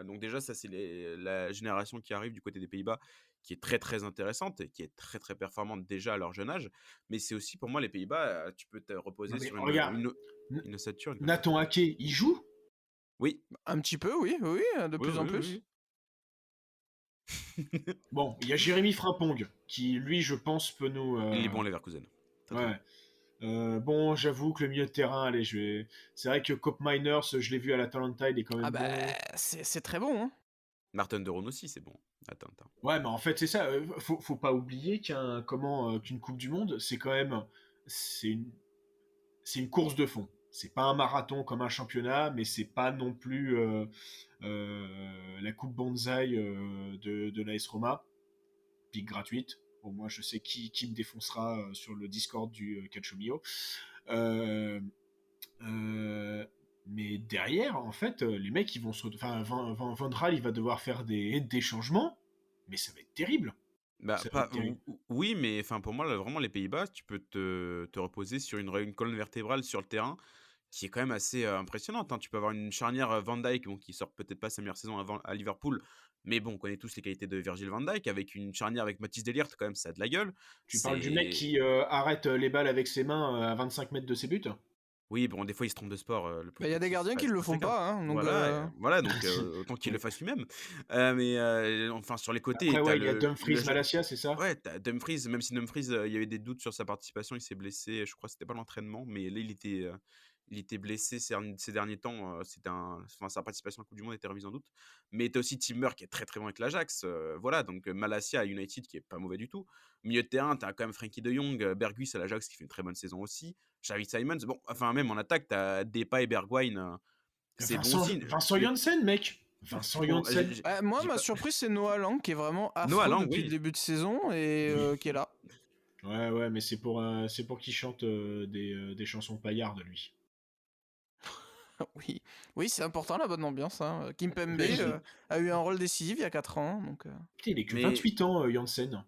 Donc déjà, ça c'est la génération qui arrive du côté des Pays-Bas, qui est très très intéressante et qui est très très performante déjà à leur jeune âge. Mais c'est aussi pour moi les Pays-Bas, tu peux te Non reposer mais sur regarde, une ossature, une Nathan qualité. Ake, il joue? Oui, Un petit peu, oui, oui, de oui, plus en oui, plus. oui. Bon, il y a Jérémy Frimpong qui, lui, je pense, peut nous. Il est bon, Leverkusen. Très très bon. Ouais. Bon, j'avoue que le milieu de terrain, allez, c'est vrai que Cop Miners, je l'ai vu à l'Atalanta, il est quand même Ah bah, bon. c'est très bon. Hein. Martin de Roon aussi, c'est bon. Attends. Ouais, mais en fait, c'est ça. Faut pas oublier qu'une Coupe du Monde, c'est quand même, c'est une, c'est une course de fond. C'est pas un marathon comme un championnat, mais c'est pas non plus la Coupe Bonsaï de l'AS Roma, pique gratuite. Au moins, je sais qui me défoncera sur le Discord du Calcio Mio. Euh, euh, mais derrière, en fait, les mecs, ils vont se. Enfin, Van Raal, il va devoir faire des changements, mais ça va être terrible. Bah, Ça va être terrible. oui, mais enfin, pour moi, là, vraiment, les Pays-Bas, tu peux te reposer sur une colonne vertébrale sur le terrain qui est quand même assez impressionnante. Hein. Tu peux avoir une charnière Van Dijk, bon, qui sort peut-être pas sa meilleure saison à Liverpool, mais bon, on connaît tous les qualités de Virgil Van Dijk, avec une charnière avec Mathis De Ligt, quand même, ça a de la gueule. Tu parles du mec C'est. qui arrête les balles avec ses mains à 25 mètres de ses buts? Oui, bon, des fois, il se trompe de sport, le Bah, pauvre il y a des petit, gardiens qui c'est le pas très font grave. pas, hein, donc Voilà, donc autant qu'il le fasse lui-même. Mais enfin, sur les côtés, Après, t'as ouais, il y a le Dumfries Malacia, c'est ça? Ouais, t'as Dumfries, même si Dumfries, il y avait des doutes sur sa participation, il s'est blessé, je crois que c'était pas l'entraînement, mais là, il était blessé ces derniers temps. Enfin, sa participation à la Coupe du Monde était remise en doute. Mais t'as aussi Timber qui est très très bon avec l'Ajax. Voilà, donc Malacia à United qui est pas mauvais du tout. Milieu de terrain, t'as quand même Frankie de Jong, Berghuis à l'Ajax qui fait une très bonne saison aussi. Xavi Simons, bon, enfin, même en attaque, t'as Depay et Bergwijn, c'est bon aussi. Vincent Janssen, mec! Vincent Bon, Janssen! moi, j'ai ma pas. surprise, c'est Noah Lang, qui est vraiment Noah affreux Lang, depuis le oui. début de saison et qui est là. Ouais, mais c'est pour qu'il chante des chansons paillardes, lui. Oui, oui, c'est important la bonne ambiance. Hein. Kimpembe Putain, a eu un rôle décisif il y a 4 ans. Donc, il est que Mais 28 ans, Janssen.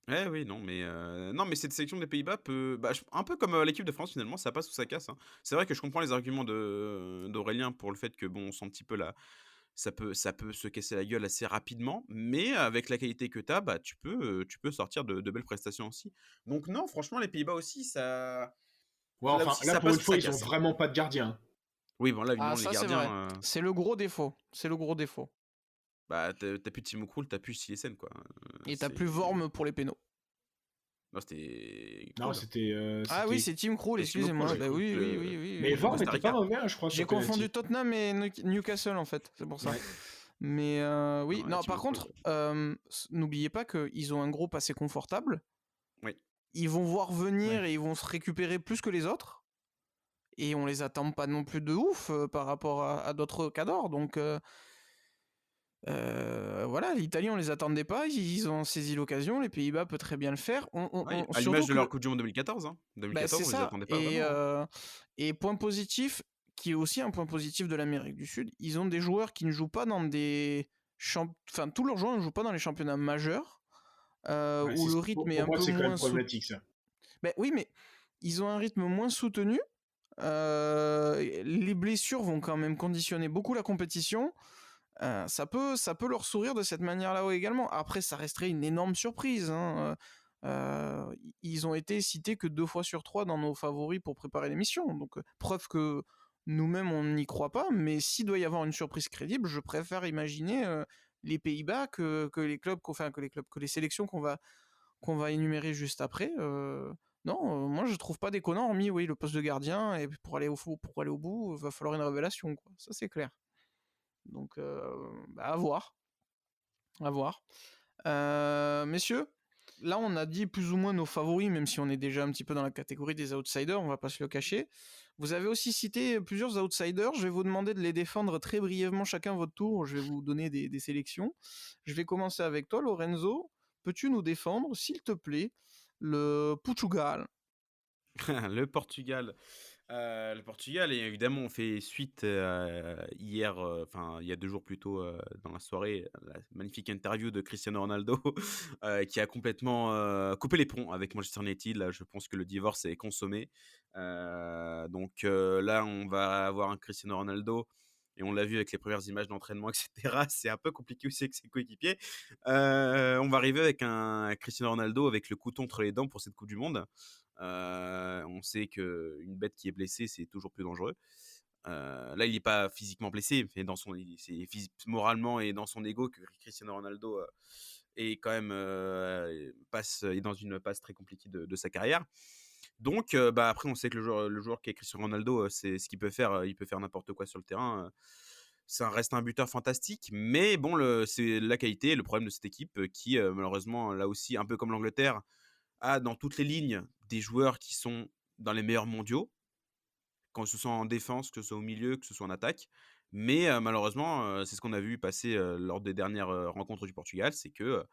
ouais, oui, non, mais cette sélection des Pays-Bas peut, bah, un peu comme l'équipe de France finalement, ça passe ou ça casse. Hein. C'est vrai que je comprends les arguments d'Aurélien pour le fait que bon, on sent un petit peu là, ça peut se casser la gueule assez rapidement, mais avec la qualité que t'as, bah tu peux sortir de belles prestations aussi. Donc non, franchement, les Pays-Bas aussi, ça, Ouais, là enfin, aussi, là, ça pour passe une ou fois, ça ils ont casse. Hein. vraiment pas de gardien. Oui, bon là ah, évidemment les ça c'est vrai. gardiens, C'est le gros défaut. C'est le gros défaut. bah t'as plus Timo Krul, t'as plus Silesen quoi. Et t'as C'est, plus Vorm pour les pénaux. non c'était Non, Krul. Ah oui, c'est Tim Krul, C'est Timo Krul, excusez-moi. j'ai Bah cru oui, que oui, oui, oui. Mais oui. Vorm Costa était pas Rica. mauvais, hein, je crois, J'ai sur confondu penalty. Tottenham et Newcastle en fait, c'est pour ça. Ouais. Mais oui, Non, non, Timo par Krul. contre, n'oubliez pas qu'ils ont un groupe assez confortable. Oui. Ils vont voir venir Ouais. et ils vont se récupérer plus que les autres. Et on les attend pas non plus de ouf par rapport à d'autres cadors. Donc voilà, l'Italie, on les attendait pas. Ils ont saisi l'occasion. Les Pays-Bas peuvent très bien le faire. Ouais, à Surtout l'image de leur que Coupe du Monde 2014. Hein. bah, 2014, c'est on les ça. attendait pas vraiment. Hein. Et point positif, qui est aussi un point positif de l'Amérique du Sud, ils ont des joueurs qui ne jouent pas dans des enfin tous leurs joueurs ne jouent pas dans les championnats majeurs. Ouais, où le rythme est pour un moi, peu c'est quand même moins soutenu. problématique, ça. Ben oui, mais ils ont un rythme moins soutenu. Les blessures vont quand même conditionner beaucoup la compétition. Ça peut leur sourire de cette manière-là également. Après, ça resterait une énorme surprise, hein. Ils ont été cités que 2 fois sur 3 dans nos favoris pour préparer l'émission. Donc, preuve que nous-mêmes, on n'y croit pas. Mais s'il doit y avoir une surprise crédible, je préfère imaginer les Pays-Bas que les clubs, que les sélections qu'on va énumérer juste après. Non, moi je trouve pas déconnant, hormis oui, le poste de gardien, et pour aller au bout, va falloir une révélation, quoi. Ça c'est clair. Donc à voir, à voir. Messieurs, là on a dit plus ou moins nos favoris, même si on est déjà un petit peu dans la catégorie des outsiders, on va pas se le cacher. Vous avez aussi cité plusieurs outsiders, je vais vous demander de les défendre très brièvement chacun votre tour, je vais vous donner des sélections. Je vais commencer avec toi Lorenzo, peux-tu nous défendre, s'il te plaît, le Portugal? Le Portugal. Et évidemment, on fait suite hier, enfin il y a 2 jours plus tôt, dans la soirée, la magnifique interview de Cristiano Ronaldo, qui a complètement coupé les ponts avec Manchester United. Là, je pense que le divorce est consommé. Donc là, on va avoir un Cristiano Ronaldo, et on l'a vu avec les premières images d'entraînement, etc. C'est un peu compliqué aussi avec ses coéquipiers. On va arriver avec un Cristiano Ronaldo avec le couteau entre les dents pour cette Coupe du Monde. On sait qu'une bête qui est blessée, c'est toujours plus dangereux. Là, il n'est pas physiquement blessé, mais c'est moralement et dans son ego que Cristiano Ronaldo est quand même est dans une passe très compliquée de sa carrière. Donc, après, on sait que le joueur qui est Cristiano Ronaldo, c'est ce qu'il peut faire. Il peut faire n'importe quoi sur le terrain. Ça reste un buteur fantastique, mais bon, c'est la qualité, le problème de cette équipe qui, malheureusement, là aussi, un peu comme l'Angleterre, a dans toutes les lignes des joueurs qui sont dans les meilleurs mondiaux, quand ce soit en défense, que ce soit au milieu, que ce soit en attaque. Mais malheureusement, c'est ce qu'on a vu passer lors des dernières rencontres du Portugal, c'est que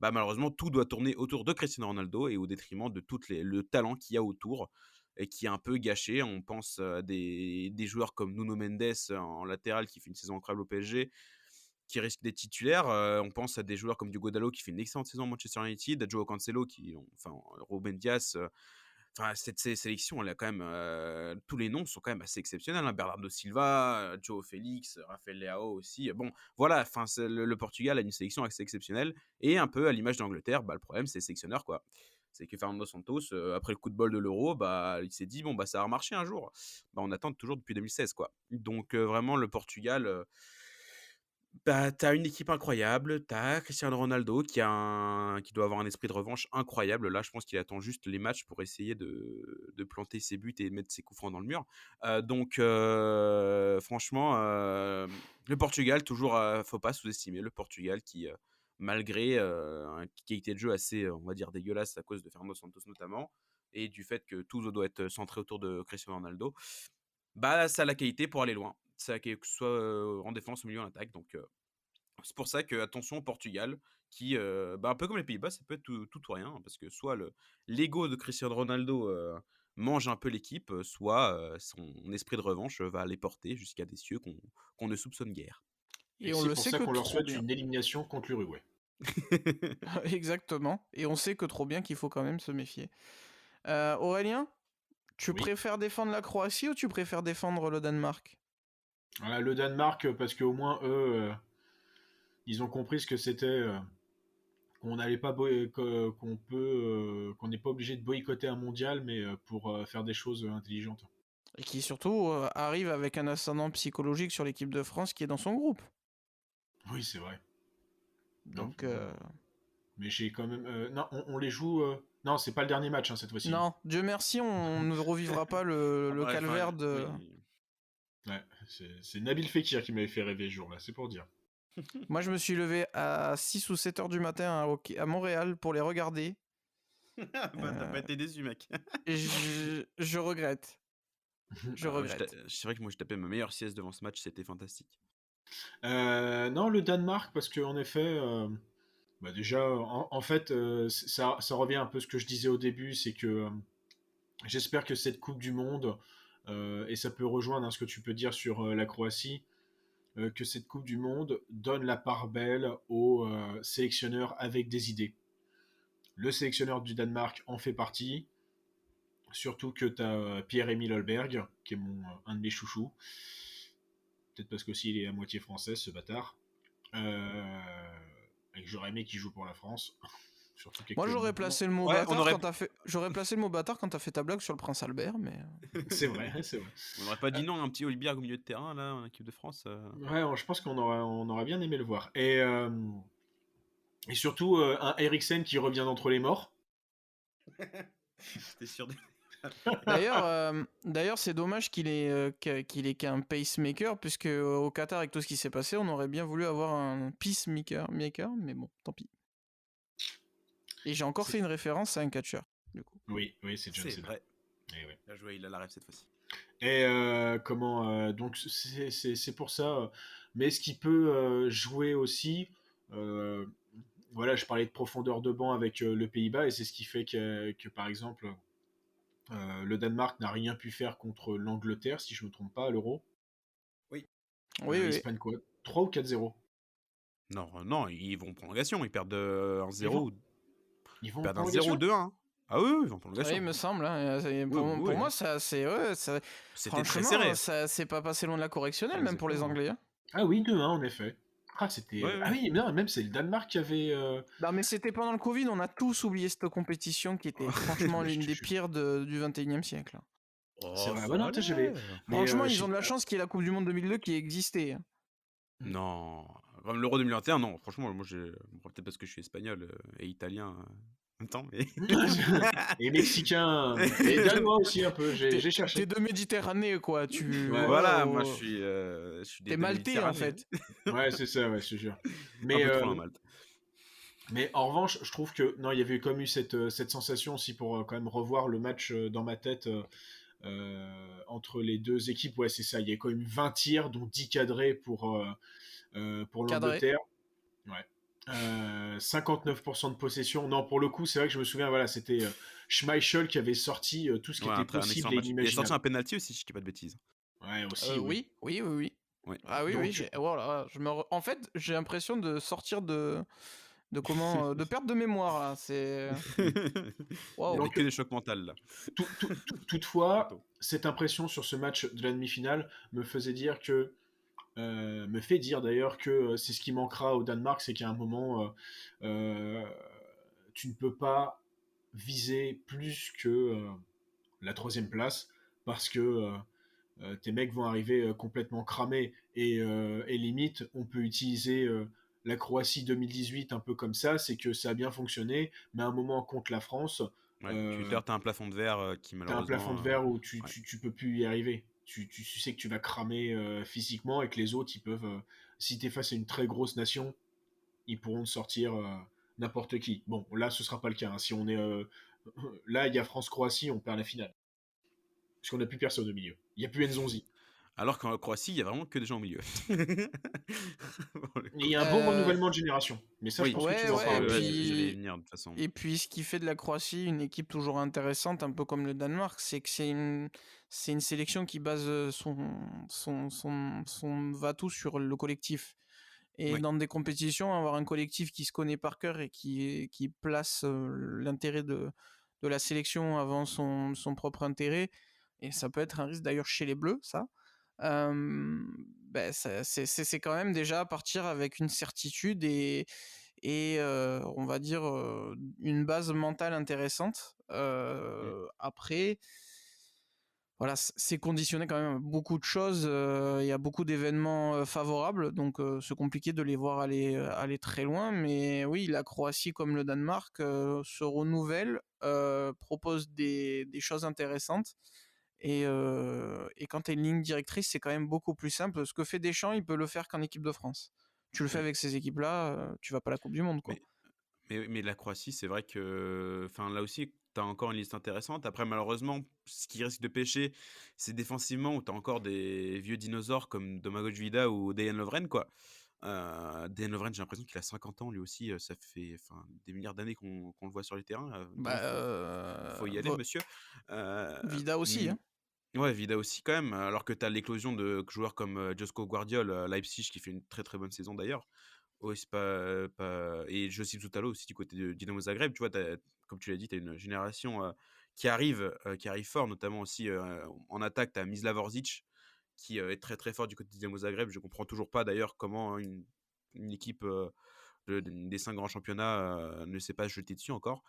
malheureusement, tout doit tourner autour de Cristiano Ronaldo et au détriment de tout le talent qu'il y a autour et qui est un peu gâché. On pense à des joueurs comme Nuno Mendes en latéral qui fait une saison incroyable au PSG, qui risque d'être titulaire. On pense à des joueurs comme Diogo Dalot qui fait une excellente saison à Manchester United, à Joao Cancelo, Ruben Dias. Enfin, cette sélection, elle a quand même tous les noms sont quand même assez exceptionnels, hein. Bernardo Silva, Joao Félix, Rafael Leao aussi. Bon, voilà. Enfin, le Portugal a une sélection assez exceptionnelle et un peu à l'image d'Angleterre. Le problème, c'est le sélectionneur, quoi. C'est que Fernando Santos, après le coup de bol de l'Euro, il s'est dit bon ça va remarcher un jour. On attend toujours depuis 2016, quoi. Donc vraiment le Portugal. T'as une équipe incroyable, t'as Cristiano Ronaldo qui doit avoir un esprit de revanche incroyable. Là, je pense qu'il attend juste les matchs pour essayer de planter ses buts et mettre ses coups francs dans le mur. Donc, franchement, le Portugal, toujours, faut pas sous-estimer le Portugal qui, malgré une qualité de jeu assez, on va dire, dégueulasse à cause de Fernando Santos notamment, et du fait que tout doit être centré autour de Cristiano Ronaldo, ça a la qualité pour aller loin. Ça a que ce soit en défense, au milieu, en attaque. Donc, c'est pour ça que attention au Portugal, qui, un peu comme les Pays-Bas, ça peut être tout ou rien, hein, parce que soit l'ego de Cristiano Ronaldo mange un peu l'équipe, soit son esprit de revanche va les porter jusqu'à des cieux qu'on ne soupçonne guère. Et Et on c'est le pour sait ça que qu'on leur trop souhaite bien. une élimination contre l'Uruguay. Exactement. Et on sait que trop bien qu'il faut quand même se méfier. Aurélien, tu Oui. préfères défendre la Croatie ou tu préfères défendre le Danemark? Voilà, le Danemark, parce qu'au moins, eux, ils ont compris ce que c'était, qu'on n'allait pas qu'on n'est pas obligé de boycotter un mondial, mais pour faire des choses intelligentes. Et qui surtout arrive avec un ascendant psychologique sur l'équipe de France qui est dans son groupe. Oui, c'est vrai. Non, Donc, mais j'ai quand même. Non, on les joue. Non, c'est pas le dernier match, hein, cette fois-ci, hein. non, Dieu merci, on ne revivra pas le Bref, calvaire de... oui. Ouais, c'est Nabil Fekir qui m'avait fait rêver ce jour-là, c'est pour dire. Moi, je me suis levé à 6 ou 7 heures du matin à Montréal pour les regarder. T'as pas été déçu, mec. Je regrette. Je regrette. C'est vrai que moi, je tapais ma meilleure sieste devant ce match, c'était fantastique. Non, le Danemark, parce qu'en effet, déjà, en fait, ça revient un peu à ce que je disais au début, c'est que j'espère que cette Coupe du Monde, et ça peut rejoindre ce que tu peux dire sur la Croatie, que cette Coupe du Monde donne la part belle aux sélectionneurs avec des idées. Le sélectionneur du Danemark en fait partie. Surtout que tu as Pierre-Émile Holberg, qui est un de mes chouchous. Peut-être parce qu'aussi il est à moitié français, ce bâtard. Euh, et que j'aurais aimé qu'il joue pour la France. Surtout Moi, qu'actuellement. Ouais, on aurait, j'aurais placé le mot bâtard quand t'as fait ta blague sur le prince Albert, mais. C'est vrai, c'est vrai. on n'aurait pas dit non à un petit Olympique au milieu de terrain, là, en équipe de France. Ouais, je pense qu'on aurait bien aimé le voir. Et surtout, un Eriksen qui revient d'entre les morts. T'es sûr de... D'ailleurs, c'est dommage qu'il ait qu'un pacemaker, puisque au Qatar, avec tout ce qui s'est passé, on aurait bien voulu avoir un peacemaker, mais bon, tant pis. Et j'ai encore fait une référence à un catcheur, du coup. Oui, c'est John C'est Cena. vrai. Et ouais. Bien joué, il a la rêve cette fois-ci. Et donc c'est pour ça. Mais ce qui peut jouer aussi, euh, voilà, je parlais de profondeur de banc avec le Pays-Bas, et c'est ce qui fait que par exemple, le Danemark n'a rien pu faire contre l'Angleterre, si je ne me trompe pas, à l'Euro. Oui. Oui, Ils oui. se prennent quoi, 3 ou 4-0? Non, ils vont en prolongation. Ils perdent Ils 1-0 vont, ou ils vont ils en perdent 1-0 ou prolongation? 2-1. Ah oui, ils vont en Oui, prolongation. il me semble. Hein, Oui, pour oui. moi, ouais, C'était très franchement, serré. ça c'est pas passé loin de la correctionnelle, même pour les Exactement. Anglais. Hein. Ah oui, 2-1 en effet. Ah, Ouais. Ah oui, non, même c'est le Danemark qui avait. Non, mais c'était pendant le Covid, on a tous oublié cette compétition qui était franchement l'une des pires du 21e siècle. Hein. C'est Oh, vrai. Ah ça bah non, allait. j'avais. Mais Franchement, je ils sais ont de la pas. chance qu'il y ait la Coupe du Monde 2002 qui existait. Hein. Non, comme l'Euro 2021, non. Franchement, moi, bon, peut-être parce que je suis espagnol et italien en même temps, mais. Et mexicain. Et danois aussi un peu, j'ai T'es cherché. de Méditerranée, quoi. Ouais. Voilà, moi, je suis T'es des maltais, en Méditerranée. fait. Ouais, c'est ça, ouais, je te jure. Un Mais, peu trop loin, Malte. mais en revanche, je trouve que non, il y avait quand même eu cette sensation aussi pour quand même revoir le match dans ma tête entre les deux équipes. Ouais, c'est ça. Il y a quand même 20 tirs, dont 10 cadrés pour Cadré. l'Angleterre. Ouais. 59% de possession. Non, pour le coup, c'est vrai que je me souviens, voilà, c'était Schmeichel qui avait sorti tout ce qui Ouais, était un possible excellent et match. Il a sorti inimaginable. un penalty aussi, si je dis pas de bêtises. Ouais, aussi, oui. Oui. Ouais. Ah oui, Donc, voilà, en fait, j'ai l'impression de sortir de perte de mémoire, là. C'est. Il y Waouh. avait donc que des chocs mentaux là. toutefois, Mentaux. cette impression sur ce match de la demi-finale me faisait dire que me fait dire d'ailleurs que c'est ce qui manquera au Danemark, c'est qu'à un moment, tu ne peux pas viser plus que la troisième place parce que tes mecs vont arriver complètement cramés et limite on peut utiliser la Croatie 2018 un peu comme ça, c'est que ça a bien fonctionné, mais à un moment contre la France, Ouais, tu euh, heurtes à un plafond de verre qui t'as un plafond de malheureusement. verre où tu, Ouais. tu, tu peux plus y arriver. Tu sais que tu vas cramer physiquement et que les autres, ils peuvent, si t'es face à une très grosse nation, ils pourront te sortir n'importe qui. Bon, là, ce sera pas le cas. Hein. Si on est là, il y a France-Croatie, on perd la finale. Parce qu'on n'a plus personne au milieu. Il n'y a plus Nzonzi. Alors qu'en Croatie, il y a vraiment que des gens au milieu. Pour le Et il coup. y a un bon renouvellement de génération. Mais ça, je Oui, pense que tu Ouais, vas en ouais, et parler. j'allais y puis. venir de toute façon. Et puis, ce qui fait de la Croatie une équipe toujours intéressante, un peu comme le Danemark, c'est que c'est une sélection qui base son va-tout sur le collectif. Et Oui, dans des compétitions, avoir un collectif qui se connaît par cœur et qui place l'intérêt de la sélection avant son propre intérêt, et ça peut être un risque d'ailleurs chez les Bleus, ça. Ben, c'est quand même déjà partir avec une certitude et on va dire une base mentale intéressante. mm, Après, voilà, c'est conditionné quand même à beaucoup de choses. Il y a beaucoup d'événements favorables, donc c'est compliqué de les voir aller très loin. Mais oui, la Croatie comme le Danemark se renouvelle, propose des choses intéressantes. Et quand tu as une ligne directrice, c'est quand même beaucoup plus simple. Ce que fait Deschamps, il peut le faire qu'en équipe de France. Tu le fais mm. avec ces équipes-là, tu vas pas à la Coupe du Monde, quoi. Mais, mais la Croatie, c'est vrai que. Enfin, là aussi, tu as encore une liste intéressante. Après, malheureusement, ce qui risque de pêcher, c'est défensivement où tu as encore des vieux dinosaures comme Domagoj Vida ou Dejan Lovren, quoi. Dejan Lovren, j'ai l'impression qu'il a 50 ans lui aussi. Ça fait des milliards d'années qu'on le voit sur les terrains. À un Bah, moment, faut y aller, monsieur. Vida aussi, Euh, hein. Ouais, Vida aussi quand même, alors que tu as l'éclosion de joueurs comme Josko Guardiol, Leipzig, qui fait une très très bonne saison d'ailleurs. Oui, c'est pas et Josip Zutalo aussi du côté de Dynamo Zagreb, tu vois? Comme tu l'as dit, tu as une génération, qui arrive fort, notamment aussi, en attaque, tu as Mislav Orzic qui, est très, très fort du côté de Dynamo Zagreb. Je comprends toujours pas d'ailleurs comment une équipe, des 5 grands championnats, ne s'est pas jetée dessus encore.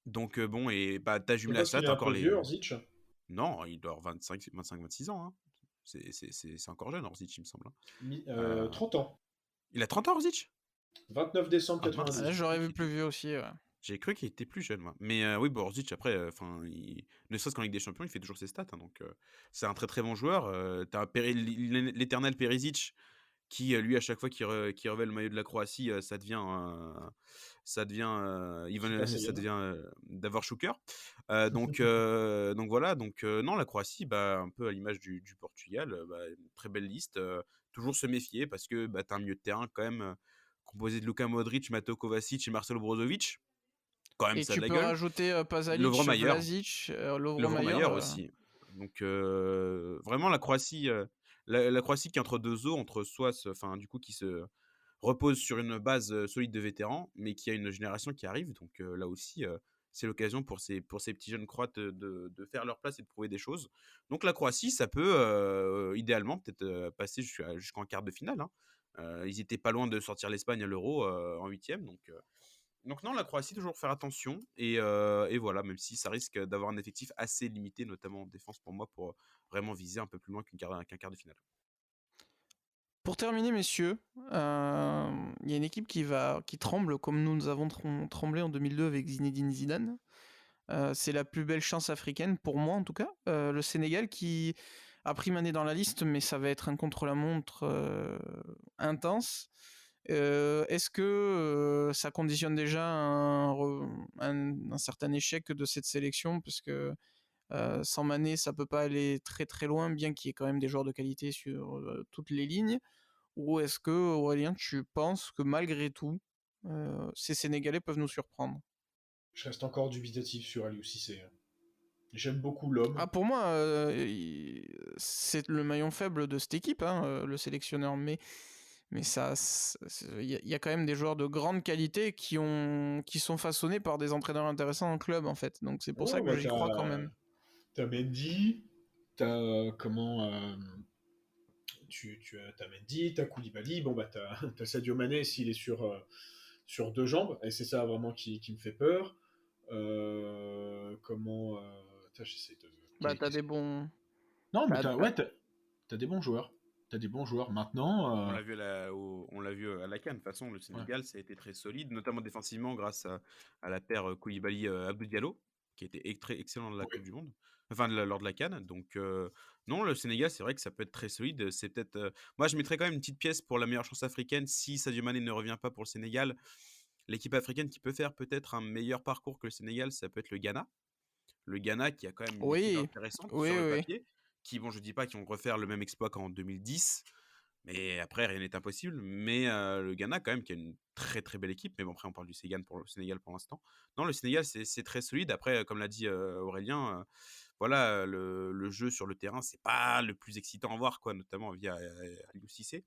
Donc bon et bah, tu as C'est jumelé à parce ça, qu'il est tu as un encore peu vieux, les Orzic. non, il doit avoir 25-26 ans, hein. C'est encore jeune Orzic, il me semble, hein. 30 ans. Il a 30 ans Orzic? 29 décembre Ah mince, Ouais, 98. j'ai j'aurais cru vu qu'il plus était vieux aussi, ouais. j'ai cru qu'il était plus jeune moi. Mais oui, Orzic après, enfin, ne serait-ce qu'en Ligue des Champions, il fait toujours ses stats, hein, donc c'est un très, très bon joueur. Tu as l'éternel Perisic qui, lui, à chaque fois qu'il revêt le maillot de la Croatie, ça devient, Super ça Saiyan. devient, Davor Šuker. Donc voilà, non, la Croatie, bah, un peu à l'image du Portugal, bah, une très belle liste, toujours se méfier parce que, bah, tu as un milieu de terrain quand même, composé de Luka Modric, Mateo Kovacic et Marcelo Brozovic. Quand même Et ça a de tu la peux gueule. rajouter Lovro Pasalic, Mayer. Vlasic, Lovro Lovro Mayer. Mayer aussi. Donc vraiment la Croatie, la Croatie qui est entre 2 eaux, entre soit enfin du coup qui se repose sur une base, solide de vétérans, mais qui a une génération qui arrive. Donc là aussi, c'est l'occasion pour ces petits jeunes Croates de faire leur place et de prouver des choses. Donc la Croatie, ça peut, idéalement peut-être, passer jusqu'en quart de finale, hein. Ils étaient pas loin de sortir l'Espagne à l'Euro, en 8e, donc non, la Croatie, toujours faire attention et voilà, même si ça risque d'avoir un effectif assez limité, notamment en défense pour moi, pour, vraiment viser un peu plus loin qu'un quart de finale. Pour terminer, messieurs, il y a une équipe qui tremble comme nous avons tremblé en 2002 avec Zinedine Zidane. C'est la plus belle chance africaine, pour moi en tout cas. Le Sénégal qui a pris Mané dans la liste, mais ça va être un contre-la-montre intense. Est-ce que ça conditionne déjà un certain échec de cette sélection? Parce que sans Mané, ça peut pas aller très très loin, bien qu'il y ait quand même des joueurs de qualité sur toutes les lignes. Ou est-ce que, Aurélien, tu penses que malgré tout, ces Sénégalais peuvent nous surprendre? Je reste encore dubitatif sur Aliou Cissé. J'aime beaucoup l'homme. Ah, pour moi, c'est le maillon faible de cette équipe, hein, le sélectionneur. Mais ça, il y a quand même des joueurs de grande qualité qui sont façonnés par des entraîneurs intéressants en club, en fait. Donc c'est pour ça Ouais, que bah j'y crois quand même. t'as Mendy, t'as comment t'as Mendy, t'as Koulibaly, bon bah t'as Sadio Mané s'il est sur deux jambes, et c'est ça vraiment qui me fait peur. Comment j'essaie de Bah, t'as des bons. non mais T'as, t'as t'as- ouais t'as des bons joueurs. T'as des bons joueurs maintenant. On l'a vu à la CAN. De toute façon, le Ouais. Sénégal, ça a été très solide, notamment défensivement grâce à la paire Koulibaly Abdou Diallo, qui était très excellent dans la Oui. Coupe du Monde, enfin lors de la CAN. Donc non, le Sénégal, c'est vrai que ça peut être très solide. C'est peut-être, moi, je mettrais quand même une petite pièce pour la meilleure chance africaine si Sadio Mané ne revient pas pour le Sénégal. L'équipe africaine qui peut faire peut-être un meilleur parcours que le Sénégal, ça peut être le Ghana. Le Ghana qui a quand même une équipe Oui, intéressante oui, sur le oui, oui. papier, qui, bon, je dis pas qu'ils vont refaire le même exploit qu'en 2010, mais après, rien n'est impossible. Mais le Ghana, quand même, qui a une très très belle équipe. Mais bon, après, on parle du Sénégal pour l'instant. Non, le Sénégal, c'est très solide. Après, comme l'a dit Aurélien, voilà, le jeu sur le terrain, c'est pas le plus excitant à voir, quoi, notamment via Aliou Cissé.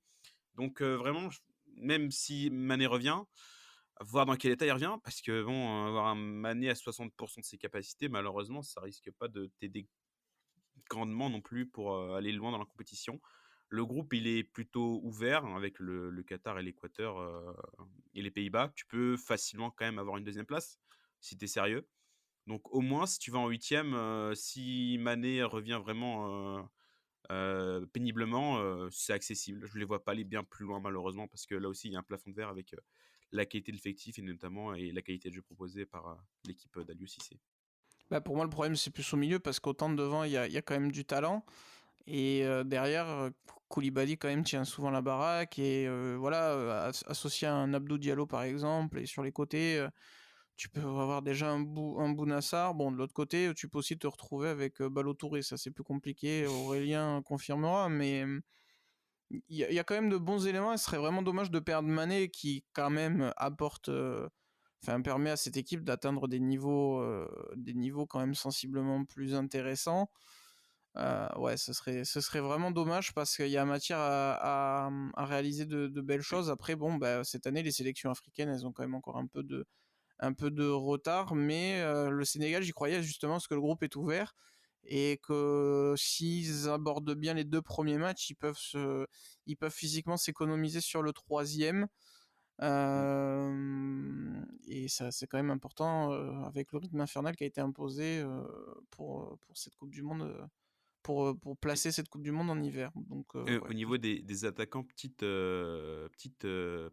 Donc, vraiment, même si Mané revient, voir dans quel état il revient, parce que bon, avoir un Mané à 60% de ses capacités, malheureusement, ça risque pas de t'aider grandement non plus pour aller loin dans la compétition. Le groupe, il est plutôt ouvert hein, avec le Qatar et l'Équateur et les Pays-Bas. Tu peux facilement quand même avoir une deuxième place si tu es sérieux. Donc au moins, si tu vas en huitième, si Mané revient vraiment péniblement, c'est accessible. Je ne les vois pas aller bien plus loin malheureusement parce que là aussi, il y a un plafond de verre avec la qualité de l'effectif et notamment et la qualité de jeu proposée par l'équipe d'Aliou Cissé. Bah, pour moi, le problème, c'est plus au milieu parce qu'autant devant, il y a quand même du talent. Et derrière, Koulibaly quand même tient souvent la baraque et voilà, associé à un Abdou Diallo par exemple, et sur les côtés, tu peux avoir déjà un Bounassar. Bon, de l'autre côté, tu peux aussi te retrouver avec Ballo-Touré, ça c'est plus compliqué, Aurélien confirmera, mais il y a quand même de bons éléments, et ce serait vraiment dommage de perdre Mané qui quand même apporte, enfin permet à cette équipe d'atteindre des niveaux quand même sensiblement plus intéressants. Ouais, ce serait vraiment dommage parce qu'il y a matière à réaliser de belles choses. Après, bon, bah, cette année, les sélections africaines, elles ont quand même encore un peu de retard, mais le Sénégal, j'y croyais justement parce que le groupe est ouvert et que s'ils abordent bien les 2 premiers matchs, ils peuvent physiquement s'économiser sur le troisième. Mm. Et ça, c'est quand même important avec le rythme infernal qui a été imposé pour cette Coupe du Monde, pour Et, placer cette Coupe du Monde en hiver. Donc, au ouais. niveau des attaquants, petite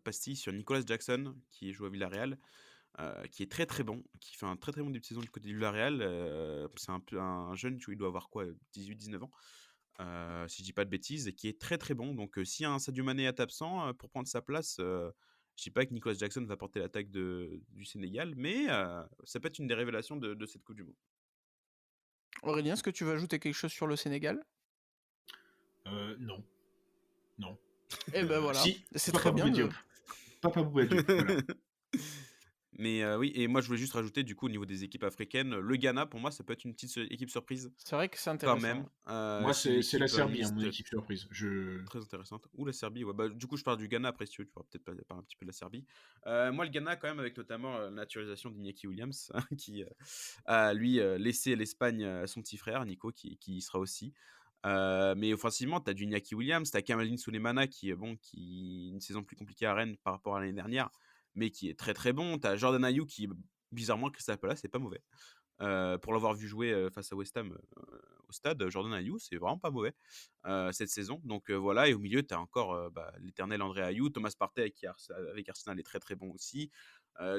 pastille sur Nicolas Jackson, qui joue à Villarreal, qui est très très bon, qui fait un très très bon début de saison du côté du Villarreal. C'est un peu un jeune, il doit avoir quoi, 18-19 ans, si je dis pas de bêtises, et qui est très très bon. Donc si un Sadio Mané est absent pour prendre sa place, je dis pas que Nicolas Jackson va porter l'attaque du Sénégal, mais ça peut être une des révélations de cette Coupe du Monde. Aurélien, est-ce que tu veux ajouter quelque chose sur le Sénégal? Non, non. Eh ben voilà, Si, c'est Papa très bien Bouba de... Diop. Papa Bouba Diop, voilà. Mais oui, et moi je voulais juste rajouter du coup au niveau des équipes africaines, le Ghana pour moi ça peut être une petite équipe surprise C'est vrai que c'est quand intéressant. même, Ouais. Moi, qui est c'est la l'équipe Serbie, hein, mon mixte équipe surprise. très intéressante. Ou la Serbie, ouais. Bah, du coup je parle du Ghana après si tu veux, tu pourras peut-être parler un petit peu de la Serbie. Moi le Ghana quand même avec notamment la naturalisation d'Iñaki Williams qui a lui laissé l'Espagne à son petit frère Nico qui y sera aussi. Mais offensivement, tu as du Iñaki Williams, tu as Kamaline Soulemana qui une saison plus compliquée à Rennes par rapport à l'année dernière, mais qui est très très bon. Tu as Jordan Ayew qui, bizarrement, Crystal Palace, c'est pas mauvais. Pour l'avoir vu jouer face à West Ham au stade, Jordan Ayew, c'est vraiment pas mauvais cette saison. Donc voilà, et au milieu, tu as encore l'éternel André Ayew, Thomas Partey avec Arsenal est très très bon aussi.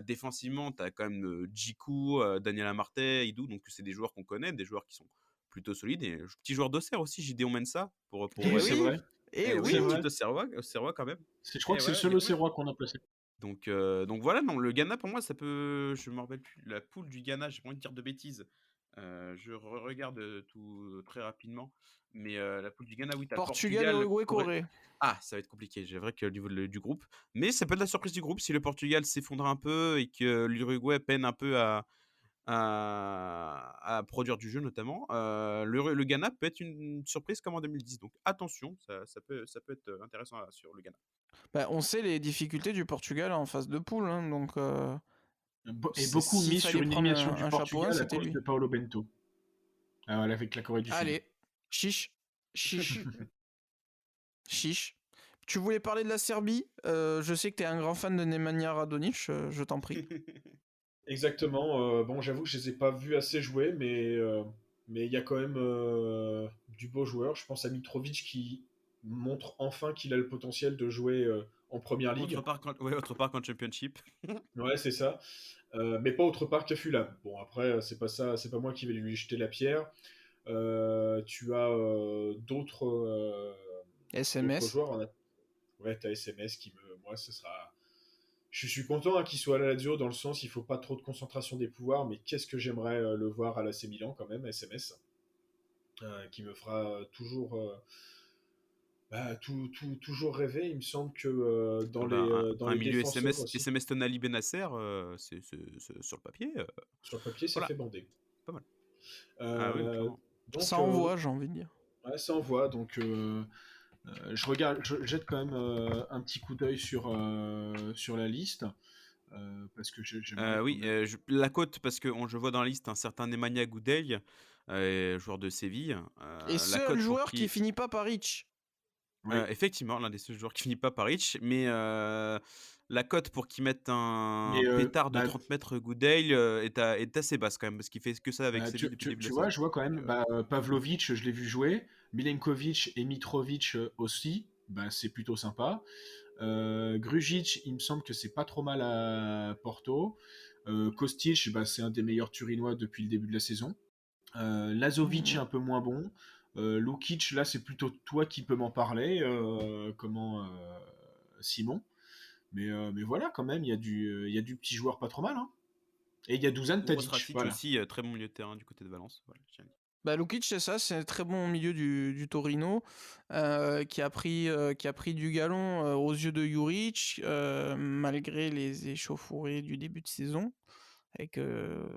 Défensivement, tu as quand même Djikou, Daniel Amartey, Idou, donc c'est des joueurs qu'on connaît, des joueurs qui sont plutôt solides. Et petit joueur d'Auxerre aussi, Gideon Mensah, Eh Oui, c'est oui, vrai. eh oui, C'est un oui. petit vrai. Auxerrois quand même. Je crois Et que c'est le voilà, seul du coup, Auxerrois qu'on a placé. donc voilà, non, le Ghana pour moi, ça peut. Je me rappelle plus. La poule du Ghana, j'ai pas envie de dire de bêtises. Je regarde tout très rapidement. Mais la poule du Ghana, oui, t'as le Portugal, Portugal, Uruguay, Corée. Corée. Ah, ça va être compliqué. J'ai vrai que au niveau du groupe. Mais ça peut être la surprise du groupe si le Portugal s'effondre un peu et que l'Uruguay peine un peu à produire du jeu, notamment. Le Ghana peut être une surprise comme en 2010. Donc attention, ça peut être intéressant sur le Ghana. Bah, on sait les difficultés du Portugal en phase de poule, hein, donc Et beaucoup s'il mis sur fallait une prendre élimination du un chapeau 1, Portugal à c'était cause lui. de Paolo Bento. Voilà, avec la Corée du Sud. Allez, chiche, chiche, chiche. Tu voulais parler de la Serbie? Je sais que t'es un grand fan de Nemanja Radonic, je t'en prie. Exactement. Bon, j'avoue que je les ai pas vus assez jouer, mais il y a quand même du beau joueur. Je pense à Mitrovic qui montre enfin qu'il a le potentiel de jouer en première ligue. Autre part qu'en Championship. Ouais, c'est ça. Mais pas autre part qu'à Fulham. Bon, après, c'est pas ça, c'est pas moi qui vais lui jeter la pierre. Tu as d'autres SMS. joueurs. Ouais, t'as SMS qui me. Moi, ce sera. Je suis content hein, qu'il soit à la Lazio dans le sens il faut pas trop de concentration des pouvoirs, mais qu'est-ce que j'aimerais le voir à l'AC Milan quand même, SMS, qui me fera toujours rêver. Il me semble que Ah bah, dans un les milieu défenseurs SMS, aussi, SMS Tonali Benasser, sur le papier, sur le papier, ça voilà, fait bander. pas mal. Ah oui, Euh, clairement. donc, Ça envoie, j'ai envie de dire. ouais, ça envoie. Donc, je jette quand même un petit coup d'œil sur la liste. Parce que j'aimerais quand Oui, même. la cote, parce que je vois dans la liste un certain Nemanja Gudel, joueur de Séville. Et La seul cote pour joueur qui qui finit pas par Rich. Oui. effectivement, l'un des seuls joueurs qui finit pas par Rich, mais la cote pour qu'ils mettent un Mais pétard de 30 mètres Gudel est assez basse quand même, parce qu'il fait que ça avec Séville depuis le début de tu la vois, saison. je vois quand même Donc, Pavlovic, je l'ai vu jouer, Milenkovic et Mitrovic aussi, c'est plutôt sympa. Grujic, il me semble que c'est pas trop mal à Porto. Kostic, c'est un des meilleurs Turinois depuis le début de la saison. Lazovic est Mhm. un peu moins bon. Lukic, là, c'est plutôt toi qui peux m'en parler. Simon. Mais voilà, quand même, il y a du petit joueur pas trop mal. Hein. Et il y a Dusan Uros Tadic, Racic voilà. aussi, très bon milieu de terrain du côté de Valence. Voilà, je tiens à dire. Bah, Lukic, c'est ça, c'est un très bon milieu du Torino, qui a pris du galon aux yeux de Juric, malgré les échauffourées du début de saison. avec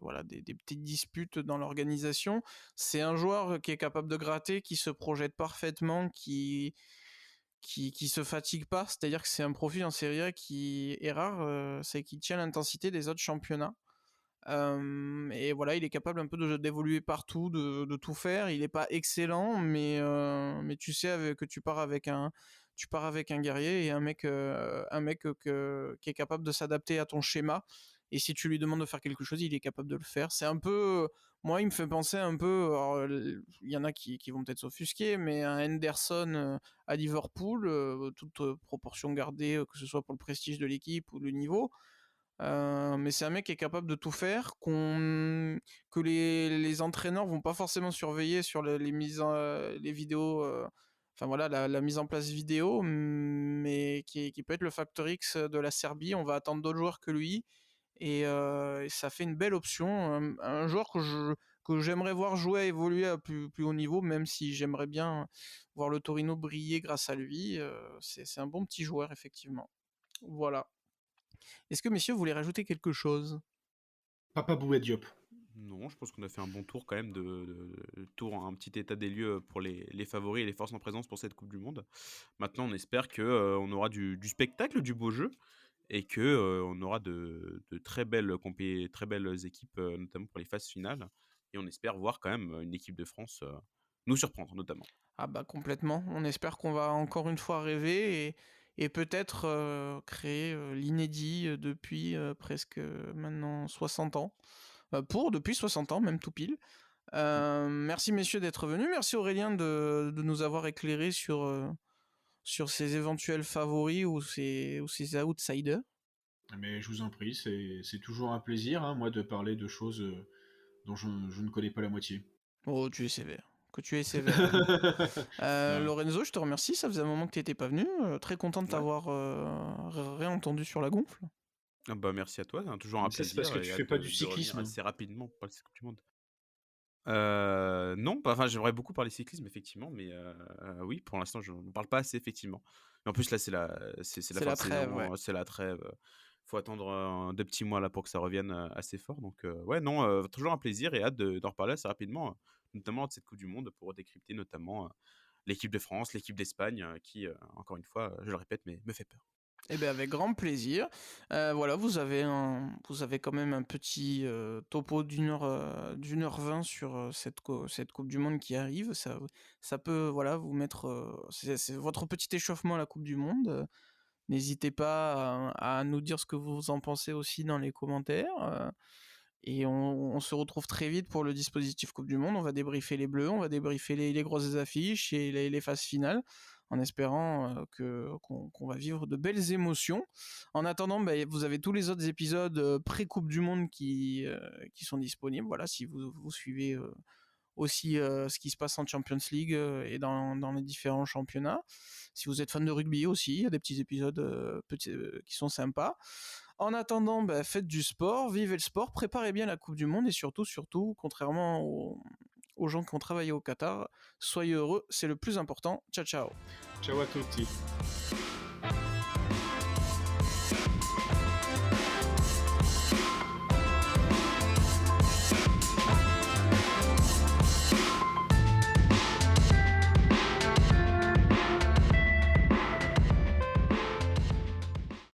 voilà, des petites disputes dans l'organisation. C'est un joueur qui est capable de gratter, qui se projette parfaitement, qui se fatigue pas. C'est-à-dire que c'est un profil en Serie A qui est rare, c'est qu'il tient l'intensité des autres championnats. Et voilà, il est capable un peu d'évoluer partout, de tout faire. Il n'est pas excellent, mais tu sais que tu pars avec un guerrier et un mec qui est capable de s'adapter à ton schéma. Et si tu lui demandes de faire quelque chose, il est capable de le faire. C'est un peu, moi, il me fait penser un peu. Alors, il y en a qui vont peut-être s'offusquer, mais un Henderson à Liverpool, toute proportion gardée, que ce soit pour le prestige de l'équipe ou le niveau. Mais c'est un mec qui est capable de tout faire, que les entraîneurs vont pas forcément surveiller sur les vidéos, enfin voilà, la mise en place vidéo, mais qui peut être le facteur X de la Serbie. On va attendre d'autres joueurs que lui, et ça fait une belle option. Un joueur que j'aimerais voir jouer, évoluer à plus haut niveau, même si j'aimerais bien voir le Torino briller grâce à lui. C'est un bon petit joueur, effectivement. Voilà. Est-ce que messieurs, vous voulez rajouter quelque chose? Papa Bouet Diop. Non, je pense qu'on a fait un bon tour quand même tour, un petit état des lieux pour les favoris et les forces en présence pour cette Coupe du Monde. Maintenant, on espère que on aura du spectacle, du beau jeu, et que on aura de très belles très belles équipes, notamment pour les phases finales. Et on espère voir quand même une équipe de France nous surprendre, notamment. Ah bah complètement. On espère qu'on va encore une fois rêver et peut-être créer l'inédit depuis presque maintenant 60 ans. Depuis 60 ans, même tout pile. Merci messieurs d'être venus. Merci Aurélien de nous avoir éclairé sur ses éventuels favoris ou ses outsiders. Mais je vous en prie, c'est toujours un plaisir, hein, moi, de parler de choses dont je ne connais pas la moitié. Oh, tu es sévère. Que tu es sévère. Ouais. Lorenzo, je te remercie. Ça faisait un moment que tu n'étais pas venu. Très content de Ouais. t'avoir réentendu sur la gonfle. Ah bah merci à toi, hein, toujours un Mais ça, c'est parce plaisir que tu et fais hâte pas du de revenir cyclisme. assez rapidement pour cette Coupe du Monde. Non, enfin j'aimerais beaucoup parler cyclisme effectivement, mais oui, pour l'instant je n'en parle pas assez effectivement. Et en plus là c'est la C'est fin la de trêve, ouais. saison, c'est la trêve. Faut attendre 2 petits mois là pour que ça revienne assez fort. Donc ouais, non, toujours un plaisir et hâte d'en reparler assez rapidement, notamment de cette Coupe du Monde pour décrypter notamment l'équipe de France, l'équipe d'Espagne, qui encore une fois, je le répète, mais me fait peur. Eh bien, avec grand plaisir. Voilà, vous avez quand même un petit topo d'une heure 20 sur cette Coupe du Monde qui arrive. Ça peut, voilà, vous mettre. C'est votre petit échauffement à la Coupe du Monde. N'hésitez pas à nous dire ce que vous en pensez aussi dans les commentaires. Et on se retrouve très vite pour le dispositif Coupe du Monde. On va débriefer les Bleus, on va débriefer les grosses affiches et les phases finales, en espérant qu'on va vivre de belles émotions. En attendant, vous avez tous les autres épisodes pré-Coupe du Monde qui sont disponibles. Voilà, si vous suivez aussi ce qui se passe en Champions League et dans les différents championnats. Si vous êtes fan de rugby aussi, il y a des petits épisodes qui sont sympas. En attendant, faites du sport, vivez le sport, préparez bien la Coupe du Monde et surtout, contrairement aux gens qui ont travaillé au Qatar, soyez heureux, c'est le plus important. Ciao, ciao. Ciao à tutti.